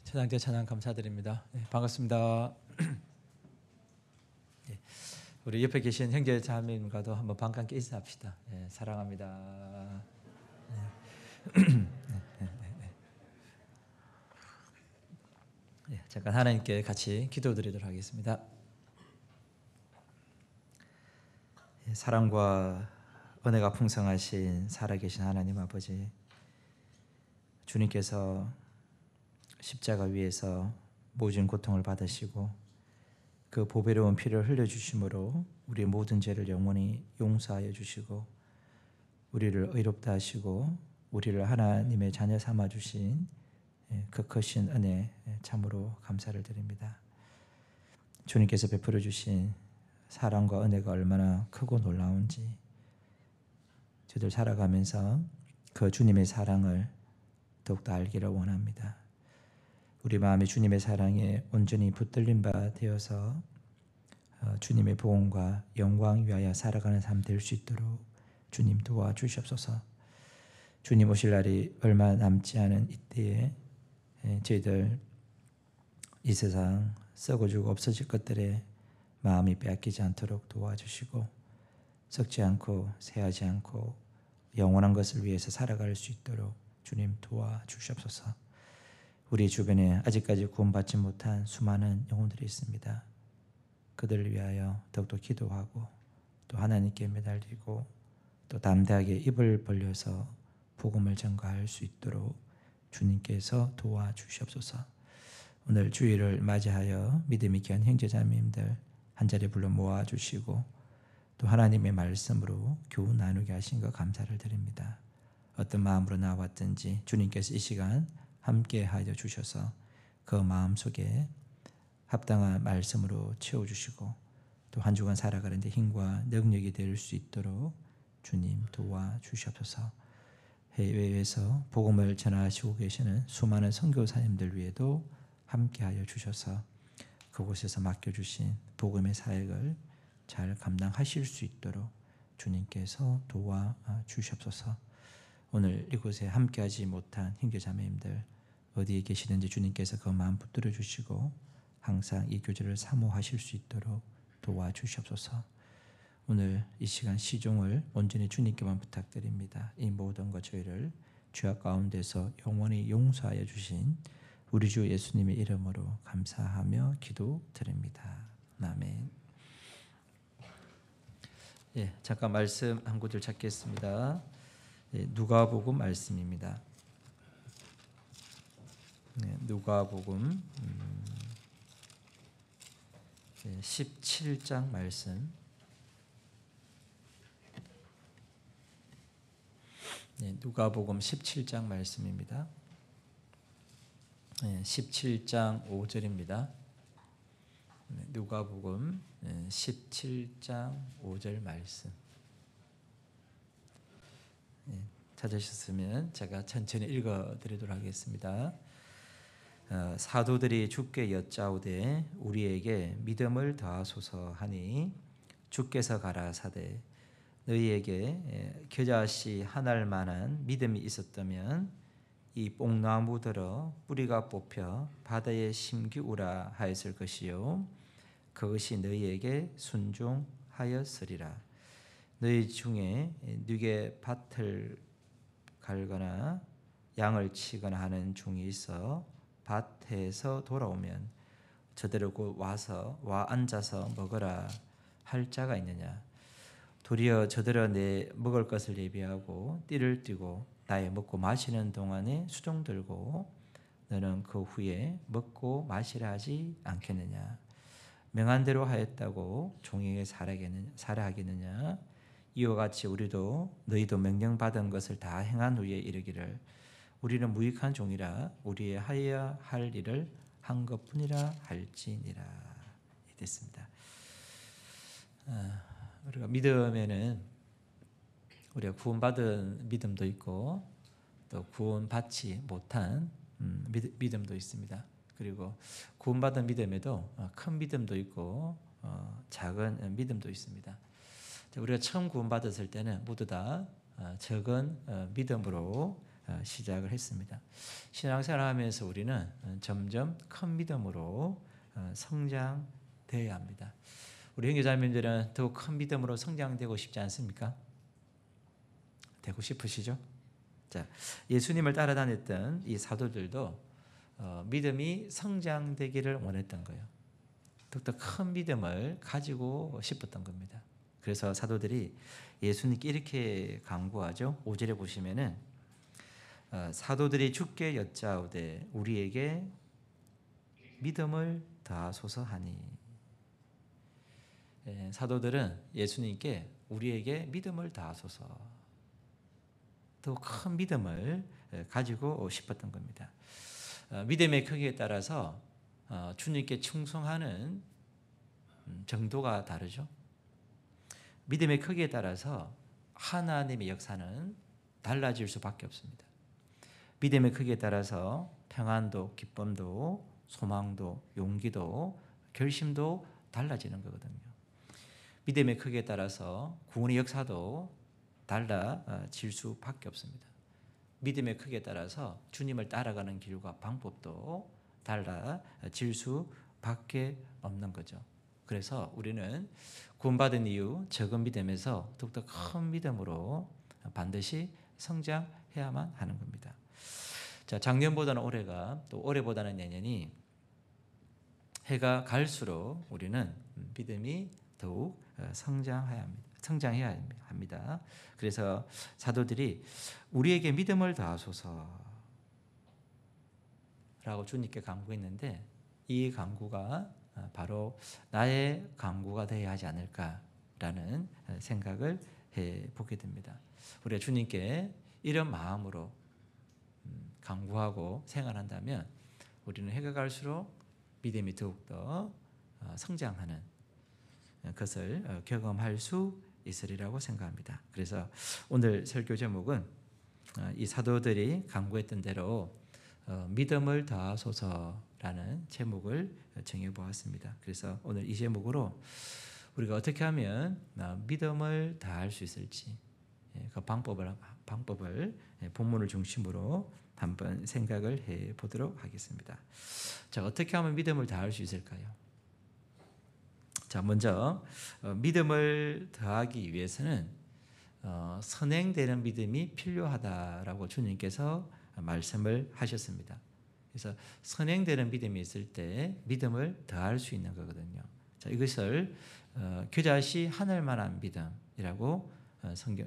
천황제 찬양 감사드립니다. 네, 반갑습니다. 네, 우리 옆에 계신 형제 자매님과도 한번 반갑게 인사합시다. 네, 사랑합니다. 네, 잠깐 하나님께 같이 기도드리도록 하겠습니다. 네, 사랑과 은혜가 풍성하신 살아계신 하나님 아버지, 주님께서 십자가 위에서 모진 고통을 받으시고 그 보배로운 피를 흘려주심으로 우리의 모든 죄를 영원히 용서하여 주시고 우리를 의롭다 하시고 우리를 하나님의 자녀 삼아 주신 그 크신 은혜 참으로 감사를 드립니다. 주님께서 베풀어 주신 사랑과 은혜가 얼마나 크고 놀라운지 저들 살아가면서 그 주님의 사랑을 더욱더 알기를 원합니다. 우리 마음이 주님의 사랑에 온전히 붙들린 바 되어서 주님의 복음과 영광 위하여 살아가는 삶 될 수 있도록 주님 도와주시옵소서. 주님 오실 날이 얼마 남지 않은 이때에 저희들 이 세상 썩어지고 없어질 것들에 마음이 빼앗기지 않도록 도와주시고 썩지 않고 새하지 않고 영원한 것을 위해서 살아갈 수 있도록 주님 도와주시옵소서. 우리 주변에 아직까지 구원받지 못한 수많은 영혼들이 있습니다. 그들을 위하여 더욱더 기도하고 또 하나님께 매달리고 또 담대하게 입을 벌려서 복음을 전가할 수 있도록 주님께서 도와주시옵소서. 오늘 주일을 맞이하여 믿음이 귀한 형제자매님들 한자리에 불러 모아주시고 또 하나님의 말씀으로 교훈 나누게 하신 것 감사를 드립니다. 어떤 마음으로 나왔든지 주님께서 이 시간 함께 하여 주셔서 그 마음속에 합당한 말씀으로 채워주시고 또 한 주간 살아가는 데 힘과 능력이 될 수 있도록 주님 도와주시옵소서. 해외에서 복음을 전하시고 계시는 수많은 선교사님들 위에도 함께 하여 주셔서 그곳에서 맡겨주신 복음의 사역을 잘 감당하실 수 있도록 주님께서 도와주시옵소서. 오늘 이곳에 함께하지 못한 형제자매님들 어디에 계시든지 주님께서 그 마음 붙들어 주시고 항상 이 교제를 사모하실 수 있도록 도와주시옵소서. 오늘 이 시간 시종을 온전히 주님께만 부탁드립니다. 이 모든 것 저희를 죄악 가운데서 영원히 용서하여 주신 우리 주 예수님의 이름으로 감사하며 기도드립니다. 아멘. 잠깐 말씀 한 구절 찾겠습니다. 누가복음 말씀입니다. 누가복음 17장 말씀. 누가복음 17장 말씀입니다. 17장 5절입니다. 누가복음 17장 5절 말씀. 찾으셨으면 제가 천천히 읽어드리도록 하겠습니다. 사도들이 주께 여짜오되 우리에게 믿음을 더하소서 하니 주께서 가라사대 너희에게 겨자씨 하나를 만한 믿음이 있었다면 이 뽕나무들어 뿌리가 뽑혀 바다에 심기우라 하였을 것이요 그것이 너희에게 순종하였으리라. 너희 중에 누게 밭을 갈거나 양을 치거나 하는 종이 있어 밭에서 돌아오면 저대로 곧 와 앉아서 먹으라 할 자가 있느냐. 도리어 저대로 내 먹을 것을 예비하고 띠를 띠고 나의 먹고 마시는 동안에 수종 들고 너는 그 후에 먹고 마시라 하지 않겠느냐. 명한 대로 하였다고 종에게 살아하겠느냐. 이와 같이 너희도 명령받은 것을 다 행한 후에 이르기를 우리는 무익한 종이라 우리의 하여야 할 일을 한 것뿐이라 할지니라. 됐습니다. 우리가 믿음에는 우리가 구원받은 믿음도 있고 또 구원받지 못한 믿음도 있습니다. 그리고 구원받은 믿음에도 큰 믿음도 있고 작은 믿음도 있습니다. 우리가 처음 구원받았을 때는 모두 다 적은 믿음으로 시작을 했습니다. 신앙생활하면서 우리는 점점 큰 믿음으로 성장되어야 합니다. 우리 형제자매들은 더 큰 믿음으로 성장되고 싶지 않습니까? 되고 싶으시죠? 자, 예수님을 따라다녔던 이 사도들도 믿음이 성장되기를 원했던 거예요. 더욱더 큰 믿음을 가지고 싶었던 겁니다. 그래서 사도들이 예수님께 이렇게 간구하죠. 5절에 보시면은 사도들이 주께 여짜오되 우리에게 믿음을 더하소서 하니. 사도들은 예수님께 우리에게 믿음을 더하소서, 더 큰 믿음을 가지고 싶었던 겁니다. 믿음의 크기에 따라서 주님께 충성하는 정도가 다르죠. 믿음의 크기에 따라서 하나님의 역사는 달라질 수밖에 없습니다. 믿음의 크기에 따라서 평안도, 기쁨도, 소망도, 용기도, 결심도 달라지는 거거든요. 믿음의 크기에 따라서 구원의 역사도 달라질 수밖에 없습니다. 믿음의 크기에 따라서 주님을 따라가는 길과 방법도 달라질 수밖에 없는 거죠. 그래서 우리는 구원받은 이후 적은 믿음에서 더욱더 큰 믿음으로 반드시 성장해야만 하는 겁니다. 자, 작년보다는 올해가, 또 올해보다는 내년이, 해가 갈수록 우리는 믿음이 더욱 성장해야 합니다. 그래서 사도들이 우리에게 믿음을 더하소서라고 주님께 간구했는데, 이 간구가 바로 나의 간구가 되어야 하지 않을까라는 생각을 해보게 됩니다. 우리가 주님께 이런 마음으로 간구하고 생활한다면 우리는 해가 갈수록 믿음이 더욱더 성장하는 것을 경험할 수 있으리라고 생각합니다. 그래서 오늘 설교 제목은 이 사도들이 간구했던 대로 믿음을 더하소서라는 제목을 정해보았습니다. 그래서 오늘 이 제목으로 우리가 어떻게 하면 믿음을 더할 수 있을지, 그 방법을 본문을 중심으로 한번 생각을 해보도록 하겠습니다. 자, 어떻게 하면 믿음을 더할 수 있을까요? 자, 먼저 믿음을 더하기 위해서는 선행되는 믿음이 필요하다라고 주님께서 말씀을 하셨습니다. 그래서 선행되는 믿음이 있을 때 믿음을 더할 수 있는 거거든요. 자, 이것을 겨자씨 하늘만한 믿음이라고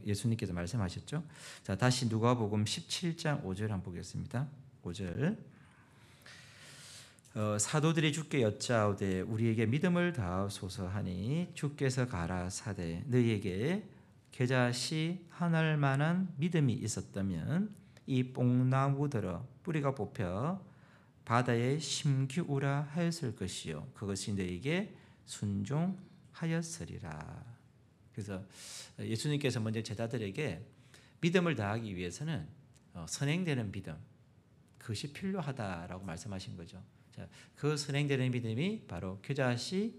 예수님께서 말씀하셨죠. 자, 다시 누가복음 17장 5절 한번 보겠습니다. 5절. 사도들이 주께 여짜오되 우리에게 믿음을 더하소서 하니 주께서 가라사대 너희에게 겨자씨 하늘만한 믿음이 있었다면 이 뽕나무들어 뿌리가 뽑혀 바다에 심기우라 하였을 것이요 그것이 너희에게 순종하였으리라. 그래서 예수님께서 먼저 제자들에게 믿음을 더하기 위해서는 선행되는 믿음, 그것이 필요하다라고 말씀하신 거죠. 자, 그 선행되는 믿음이 바로 겨자씨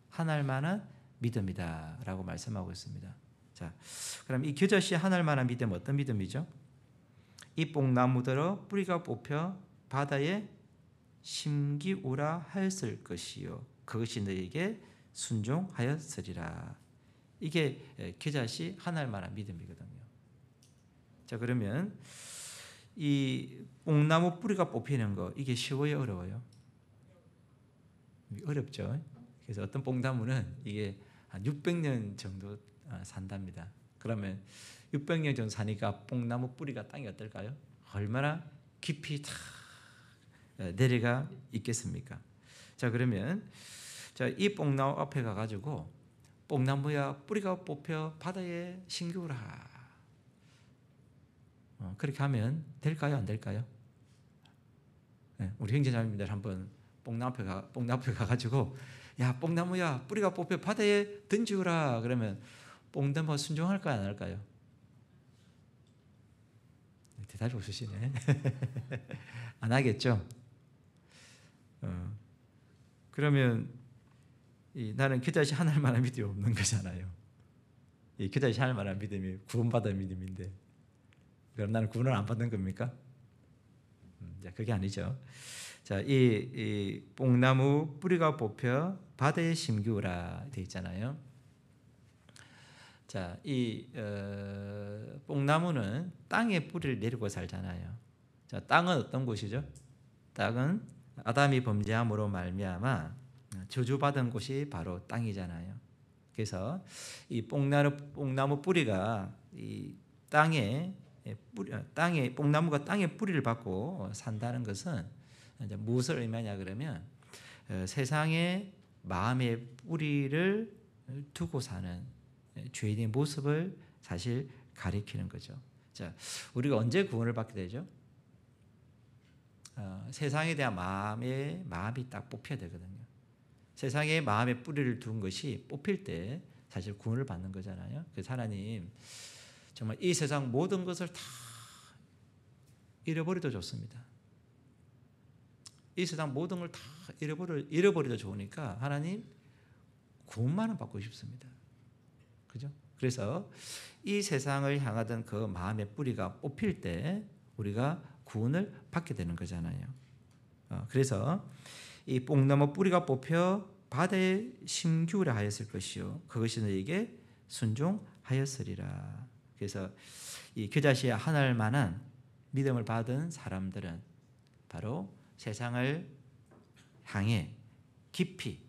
하늘만한 믿음이다라고 말씀하고 있습니다. 자, 그럼 이 겨자씨 하늘만한 믿음은 어떤 믿음이죠? 이 뽕나무들어 뿌리가 뽑혀 바다에 심기우라 하였을 것이요 그것이 너희에게 순종하였으리라. 이게 겨자씨 하늘만한 믿음이거든요. 자, 그러면 이 뽕나무 뿌리가 뽑히는 거 이게 쉬워요, 어려워요? 어렵죠. 그래서 어떤 뽕나무는 이게 한 600년 정도 산답니다. 그러면 600년 정도 사니까 뽕나무 뿌리가 땅이 어떨까요? 얼마나 깊이 다 내려가 있겠습니까? 자, 그러면 이 뽕나무 앞에 가가지고 뽕나무야 뿌리가 뽑혀 바다에 심기우라. 그렇게 하면 될까요? 안 될까요? 네, 우리 형제자매님들 한번 뽕나무 앞에 가가지고 야 뽕나무야 뿌리가 뽑혀 바다에 던지우라 그러면 뽕나무 순종할까요? 안 할까요? 대답이 없으시네. 안 하겠죠? 그러면 나는 겨자씨 하늘만한 믿음이 없는 거잖아요. 이 겨자씨 하늘만한 믿음이 구원받은 믿음인데 그럼 나는 구원을 안 받는 겁니까? 그게 아니죠. 자, 이 뽕나무 뿌리가 뽑혀 바다에 심기우라 돼 있잖아요. 자, 이 뽕나무는 땅에 뿌리를 내리고 살잖아요. 자, 땅은 어떤 곳이죠? 땅은 아담이 범죄함으로 말미암아 저주받은 곳이 바로 땅이잖아요. 그래서 이 뽕나무 뿌리가 이 땅에 뽕나무가 땅에 뿌리를 받고 산다는 것은 이제 무엇을 의미하냐 그러면 세상에 마음의 뿌리를 두고 사는 죄인의 모습을 사실 가리키는 거죠. 자, 우리가 언제 구원을 받게 되죠? 세상에 대한 마음이 딱 뽑혀야 되거든요. 세상에 마음의 뿌리를 둔 것이 뽑힐 때 사실 구원을 받는 거잖아요. 그래서 하나님 정말 이 세상 모든 것을 다 잃어버려도 좋습니다. 이 세상 모든 걸 다 잃어버려도 좋으니까 하나님 구원만은 받고 싶습니다. 그죠? 그래서 이 세상을 향하던 그 마음의 뿌리가 뽑힐 때 우리가 구원을 받게 되는 거잖아요. 그래서 이 뽕나무 뿌리가 뽑혀 바다에 심기우라 하였을 것이요 그것이 너에게 순종하였으리라. 그래서 이 겨자씨에 한할 만한 믿음을 받은 사람들은 바로 세상을 향해 깊이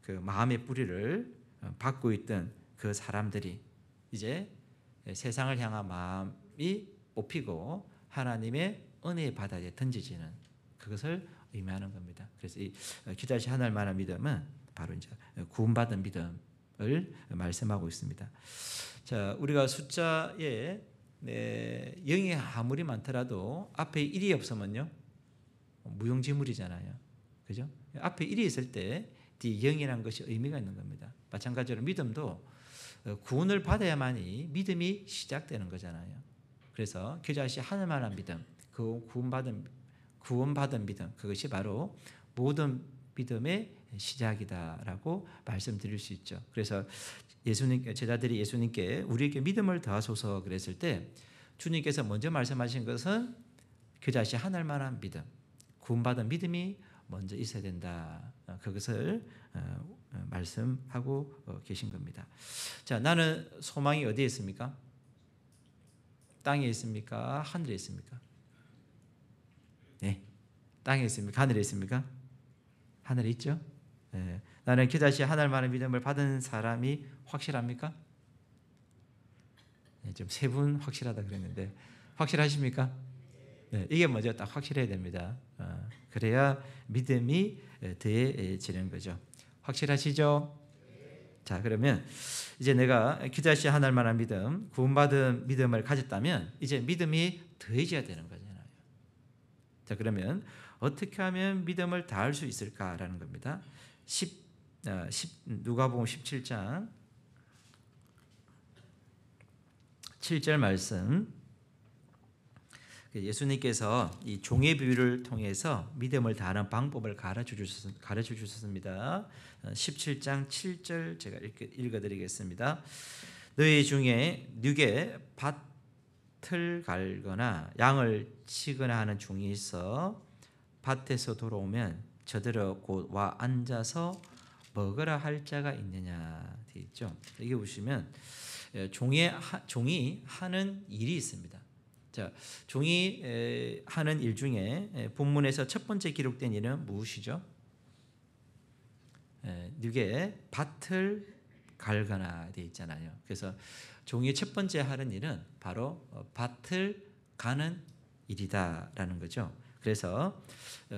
그 마음의 뿌리를 받고 있던 그 사람들이 이제 세상을 향한 마음이 뽑히고 하나님의 은혜의 바다에 던져지는 그것을 의미하는 겁니다. 그래서 이 겨자씨 하늘 만한 믿음은 바로 이제 구원받은 믿음을 말씀하고 있습니다. 자, 우리가 숫자에 0이 아무리 많더라도 앞에 1이 없으면요 무용지물이잖아요. 그죠? 앞에 1이 있을 때 뒤 0이라는 것이 의미가 있는 겁니다. 마찬가지로 믿음도 구원을 받아야만이 믿음이 시작되는 거잖아요. 그래서 겨자씨 하늘만한 믿음, 그 구원받은 믿음, 그것이 바로 모든 믿음의 시작이다라고 말씀드릴 수 있죠. 그래서 제자들이 예수님께 우리에게 믿음을 더하소서 그랬을 때 주님께서 먼저 말씀하신 것은 겨자씨 하늘만한 믿음, 구원받은 믿음이 먼저 있어야 된다. 그것을 말씀하고 계신 겁니다. 자, 나는 소망이 어디에 있습니까? 땅에 있습니까? 하늘에 있습니까? 네, 땅에 있습니까? 하늘에 있습니까? 하늘에 있죠. 네. 나는 겨자씨 하늘만한 믿음을 받은 사람이 확실합니까? 네, 좀 세 분 확실하다 그랬는데 확실하십니까? 네, 이게 먼저 딱 확실해야 됩니다. 그래야 믿음이 더해지는 거죠. 확실하시죠? 자, 그러면 이제 내가 겨자씨 하늘만한 믿음, 구원받은 믿음을 가졌다면 이제 믿음이 더해져야 되는 거잖아요. 자, 그러면 어떻게 하면 믿음을 다할 수 있을까라는 겁니다. 누가복음 17장 7절 말씀. 예수님께서 이 종의 비유를 통해서 믿음을 다하는 방법을 가르쳐 주셨습니다. 17장 7절 제가 읽어드리겠습니다. 너희 중에 누게 밭을 갈거나 양을 치거나 하는 종이 있어 밭에서 돌아오면 저들어 곧 와 앉아서 먹으라 할 자가 있느냐 되어 있죠. 여기 보시면 종이 하는 일이 있습니다. 자, 종이 하는 일 중에 본문에서 첫 번째 기록된 일은 무엇이죠? 누게 밭을 갈거나 되어 있잖아요. 그래서 종이 첫 번째 하는 일은 바로 밭을 가는 일이다라는 거죠. 그래서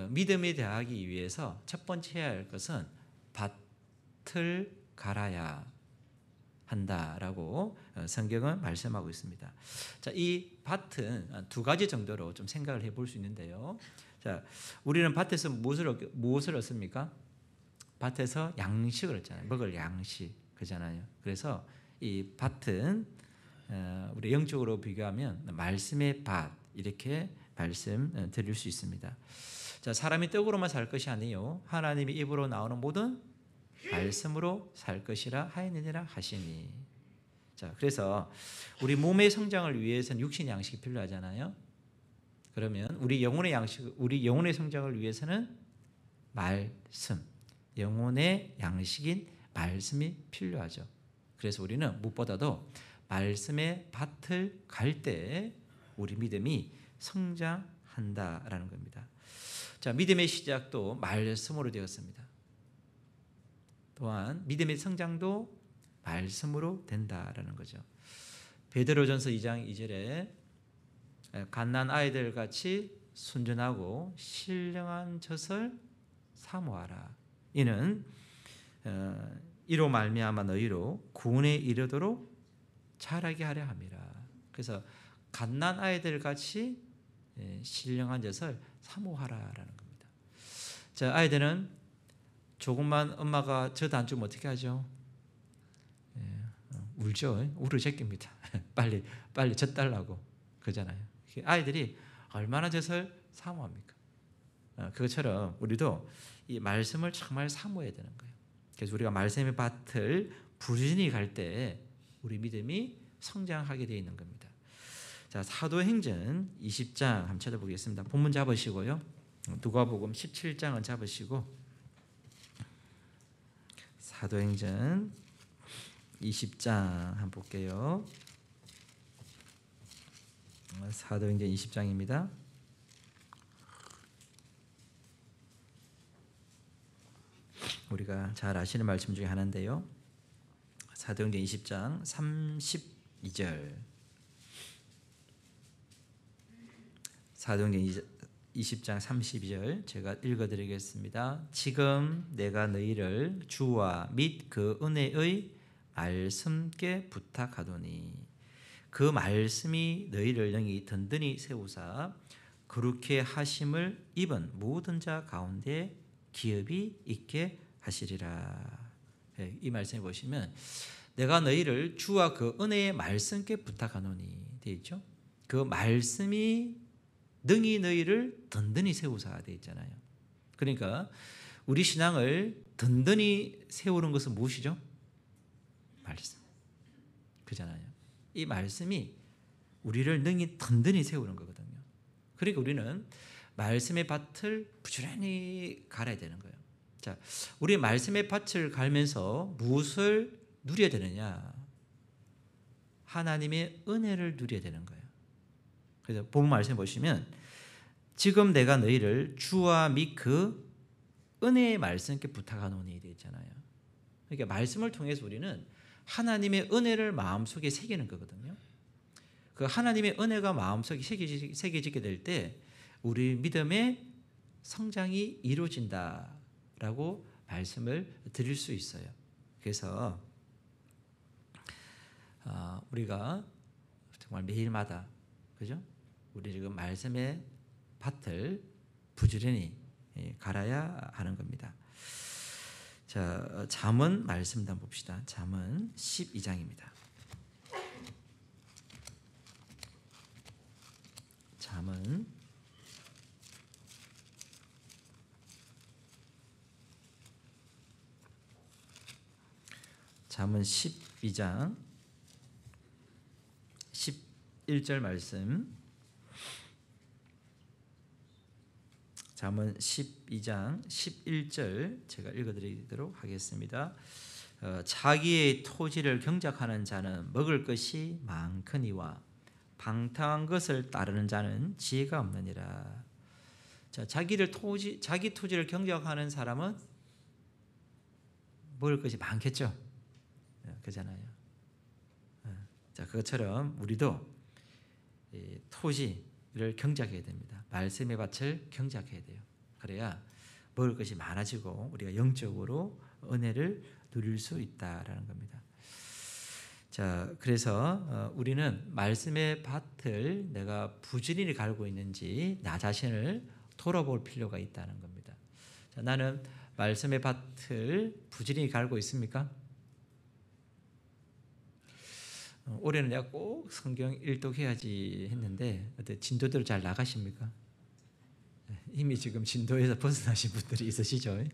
믿음에 대하기 위해서 첫 번째 해야 할 것은 밭을 갈아야 한다라고 성경은 말씀하고 있습니다. 자, 이 밭은 두 가지 정도로 좀 생각을 해볼 수 있는데요. 자, 우리는 밭에서 무엇을 얻습니까? 밭에서 양식을 얻잖아요. 먹을 양식 그잖아요. 그래서 이 밭은 우리 영적으로 비교하면 말씀의 밭 이렇게 말씀드릴 수 있습니다. 자, 사람이 떡으로만 살 것이 아니요 하나님의 입으로 나오는 모든 말씀으로 살 것이라 하였느니라 하시니. 자, 그래서 우리 몸의 성장을 위해서는 육신의 양식이 필요하잖아요. 그러면 우리 영혼의 성장을 위해서는 말씀, 영혼의 양식인 말씀이 필요하죠. 그래서 우리는 무엇보다도 말씀의 밭을 갈 때 우리 믿음이 성장한다라는 겁니다. 자, 믿음의 시작도 말씀으로 되었습니다. 또한 믿음의 성장도 말씀으로 된다라는 거죠. 베드로전서 2장 2절에 갓난 아이들 같이 순전하고 신령한 젖을 사모하라. 이는 이로 말미암아 너희로 구원에 이르도록 자라게 하려 함이라. 그래서 갓난 아이들 같이 신령한 젖을 사모하라라는 겁니다. 자, 아이들은 조금만 엄마가 젖 안 주면 어떻게 하죠? 울죠. 울어 제낍니다. 빨리 젖 달라고 그러잖아요. 아이들이 얼마나 젖을 사모합니까? 그것처럼 우리도 이 말씀을 정말 사모해야 되는 거예요. 그래서 우리가 말씀의 밭을 부지런히 갈 때 우리 믿음이 성장하게 되어 있는 겁니다. 자, 사도행전 20장 한번 찾아보겠습니다. 본문 잡으시고요. 누가복음 17장은 잡으시고 사도행전 20장 한번 볼게요. 사도행전 20장입니다. 우리가 잘 아시는 말씀 중에 하나인데요. 사도행전 20장 32절. 사도행전 20장 32절 제가 읽어드리겠습니다. 지금 내가 너희를 주와 및 그 은혜의 말씀께 부탁하노니 그 말씀이 너희를 영이 든든히 세우사 거룩해 하심을 입은 모든 자 가운데 기업이 있게 하시리라. 이 말씀에 보시면 내가 너희를 주와 그 은혜의 말씀께 부탁하노니 되어 있죠. 그 말씀이 능히 너희를 든든히 세우사 되어 있잖아요. 그러니까 우리 신앙을 든든히 세우는 것은 무엇이죠? 말씀. 그잖아요. 이 말씀이 우리를 능히 든든히 세우는 거거든요. 그러니까 우리는 말씀의 밭을 부지런히 갈아야 되는 거예요. 자, 우리 말씀의 밭을 갈면서 무엇을 누려야 되느냐? 하나님의 은혜를 누려야 되는 거예요. 그래서 본문 말씀 보시면 지금 내가 너희를 주와 및 그 은혜의 말씀께 부탁하노니 되어 있잖아요. 그러니까 말씀을 통해서 우리는 하나님의 은혜를 마음속에 새기는 거거든요. 그 하나님의 은혜가 마음속에 새겨지게 될 때 우리 믿음의 성장이 이루어진다라고 말씀을 드릴 수 있어요. 그래서 우리가 정말 매일마다 그죠? 우리 지금 말씀의 밭을 부지런히 갈아야 하는 겁니다. 자, 잠언 말씀 한번 봅시다. 잠언 12장입니다. 잠언 12장 11절 말씀. 잠언 12장 11절 제가 읽어드리도록 하겠습니다. 자기의 토지를 경작하는 자는 먹을 것이 많거니와 방탕한 것을 따르는 자는 지혜가 없느니라. 자, 자기 토지를 경작하는 사람은 먹을 것이 많겠죠. 그잖아요. 자, 그것처럼 우리도 토지를 경작해야 됩니다. 말씀의 밭을 경작해야 돼요. 그래야 먹을 것이 많아지고 우리가 영적으로 은혜를 누릴 수 있다라는 겁니다. 자, 그래서 우리는 말씀의 밭을 내가 부지런히 갈고 있는지 나 자신을 돌아볼 필요가 있다는 겁니다. 자, 나는 말씀의 밭을 부지런히 갈고 있습니까? 올해는 내가 꼭 성경 일독해야지 했는데 어때 진도대로 잘 나가십니까? 이미 지금 진도에서 벗어나신 분들이 있으시죠?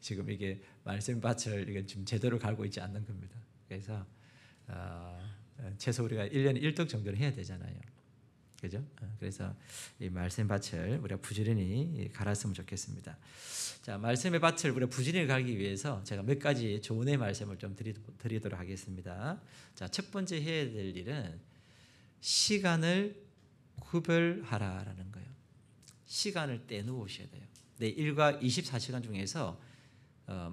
지금 이게 말씀 밭을 이게 지금 제대로 갈고 있지 않는 겁니다. 그래서 최소 우리가 1년에 1독 정도는 해야 되잖아요. 그죠? 그래서 이 말씀 밭을 우리가 부지런히 갈았으면 좋겠습니다. 자, 말씀의 밭을 우리가 부지런히 갈기 위해서 제가 몇 가지 조언의 말씀을 좀 드리도록 하겠습니다. 자, 첫 번째 해야 될 일은 시간을 구별하라라는 거예요. 시간을 떼놓으셔야 돼요. 내 일과 24시간 중에서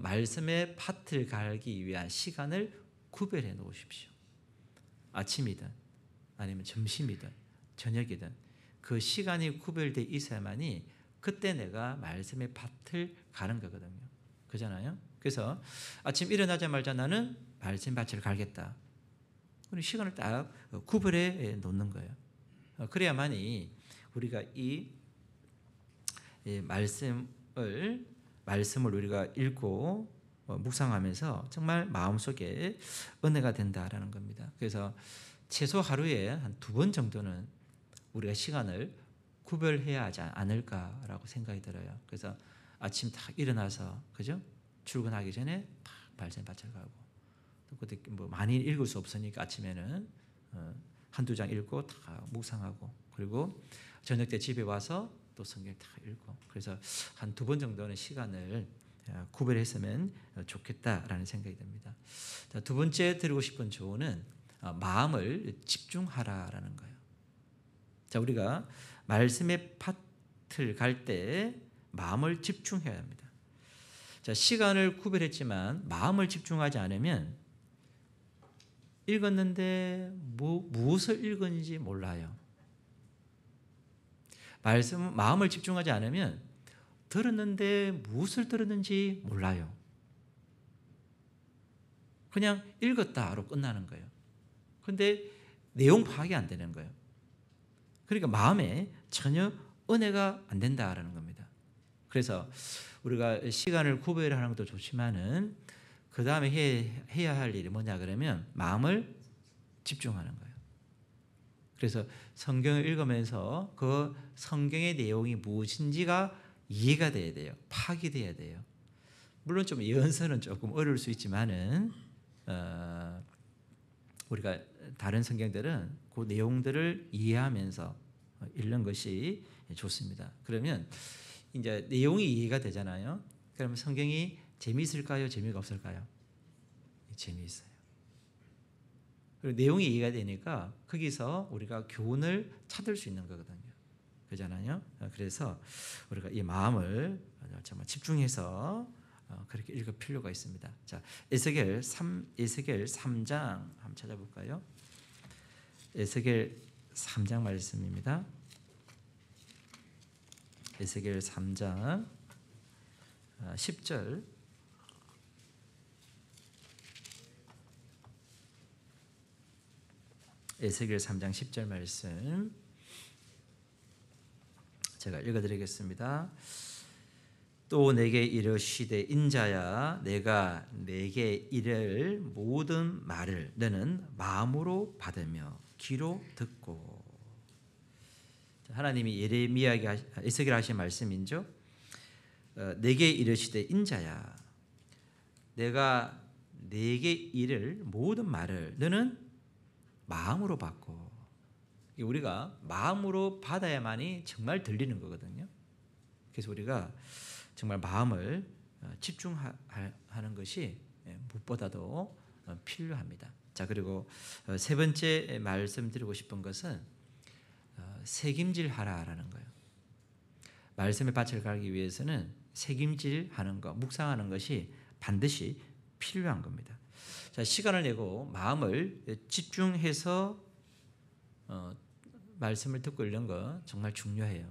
말씀의 밭을 갈기 위한 시간을 구별해 놓으십시오. 아침이든 아니면 점심이든 저녁이든 그 시간이 구별되어 있어야만이 그때 내가 말씀의 밭을 가는 거거든요. 그잖아요. 그래서 아침 일어나자마자 나는 말씀 밭을 갈겠다. 시간을 딱 구별해 놓는 거예요. 그래야만이 우리가 이 말씀을 우리가 읽고 묵상하면서 정말 마음속에 은혜가 된다라는 겁니다. 그래서 최소 하루에 한 2번 정도는 우리가 시간을 구별해야 하지 않을까라고 생각이 들어요. 그래서 아침 딱 일어나서 그죠? 출근하기 전에 딱 말씀 밭을 가고 그때 뭐 많이 읽을 수 없으니까 아침에는 한두 장 읽고 다 묵상하고 그리고 저녁 때 집에 와서 또 성경 다 읽고 그래서 한 2번 정도는 시간을 구별했으면 좋겠다라는 생각이 듭니다. 자, 두 번째 드리고 싶은 조언은 마음을 집중하라라는 거예요. 자, 우리가 말씀의 밭을 갈 때 마음을 집중해야 합니다. 자, 시간을 구별했지만 마음을 집중하지 않으면 읽었는데 무엇을 읽었는지 몰라요. 마음을 집중하지 않으면 들었는데 무엇을 들었는지 몰라요. 그냥 읽었다로 끝나는 거예요. 그런데 내용 파악이 안 되는 거예요. 그러니까 마음에 전혀 은혜가 안 된다라는 겁니다. 그래서 우리가 시간을 구별하는 것도 좋지만은 그 다음에 해야 할 일이 뭐냐 그러면 마음을 집중하는 거예요. 그래서 성경을 읽으면서 그 성경의 내용이 무엇인지가 이해가 돼야 돼요. 파악이 돼야 돼요. 물론 좀 예언서는 조금 어려울 수 있지만은 우리가 다른 성경들은 그 내용들을 이해하면서 읽는 것이 좋습니다. 그러면 이제 내용이 이해가 되잖아요. 그러면 성경이 재미있을까요? 재미가 없을까요? 재미있어요. 그리고 내용이 이해가 되니까 거기서 우리가 교훈을 찾을 수 있는 거거든요. 그잖아요. 그래서 우리가 이 마음을 정말 집중해서 그렇게 읽을 필요가 있습니다. 자, 에스겔 3장 한번 찾아볼까요? 에스겔 3장 말씀입니다. 에스겔 3장 10절 에스겔 3장 10절 말씀 제가 읽어드리겠습니다. 또 내게 이르시되 인자야 내가 내게 이를 모든 말을 너는 마음으로 받으며 귀로 듣고. 하나님이 예레미야에게 에스겔 하신 말씀이죠. 내게 이르시되 인자야 내가 내게 이를 모든 말을 너는 마음으로 받고. 우리가 마음으로 받아야만이 정말 들리는 거거든요. 그래서 우리가 정말 마음을 집중하는 것이 무엇보다도 필요합니다. 자, 그리고 세 번째 말씀드리고 싶은 것은 책임질하라라는 거예요. 말씀의 밭을 가기 위해서는 책임질하는 것, 묵상하는 것이 반드시 필요한 겁니다. 자, 시간을 내고 마음을 집중해서 말씀을 듣고 읽는 거 정말 중요해요.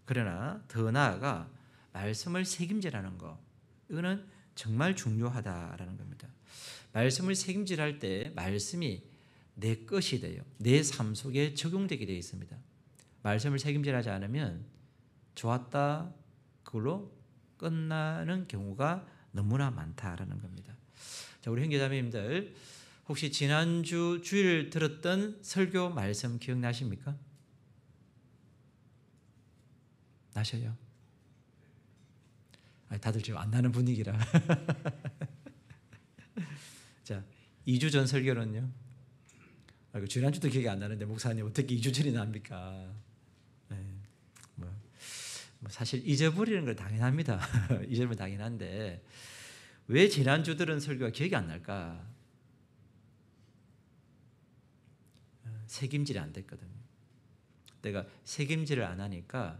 그러나 더 나아가 말씀을 책임질하는 거, 이거는 정말 중요하다라는 겁니다. 말씀을 책임질할 때 말씀이 내 것이 돼요. 내 삶 속에 적용되게 되어 있습니다. 말씀을 책임질하지 않으면 좋았다 그걸로 끝나는 경우가 너무나 많다라는 겁니다. 자, 우리 형제자매님들 혹시 지난주 주일 들었던 설교 말씀 기억나십니까? 나셔요? 다들 지금 안 나는 분위기라. 자, 2주 전 설교는요? 아이고, 지난주도 기억이 안 나는데 목사님 어떻게 2주 전이 납니까? 네. 뭐 사실 잊어버리는 건 당연합니다. 잊어버리면 당연한데 왜 지난주들은 설교가 기억이 안 날까? 새김질이 안 됐거든요. 내가 새김질을 안 하니까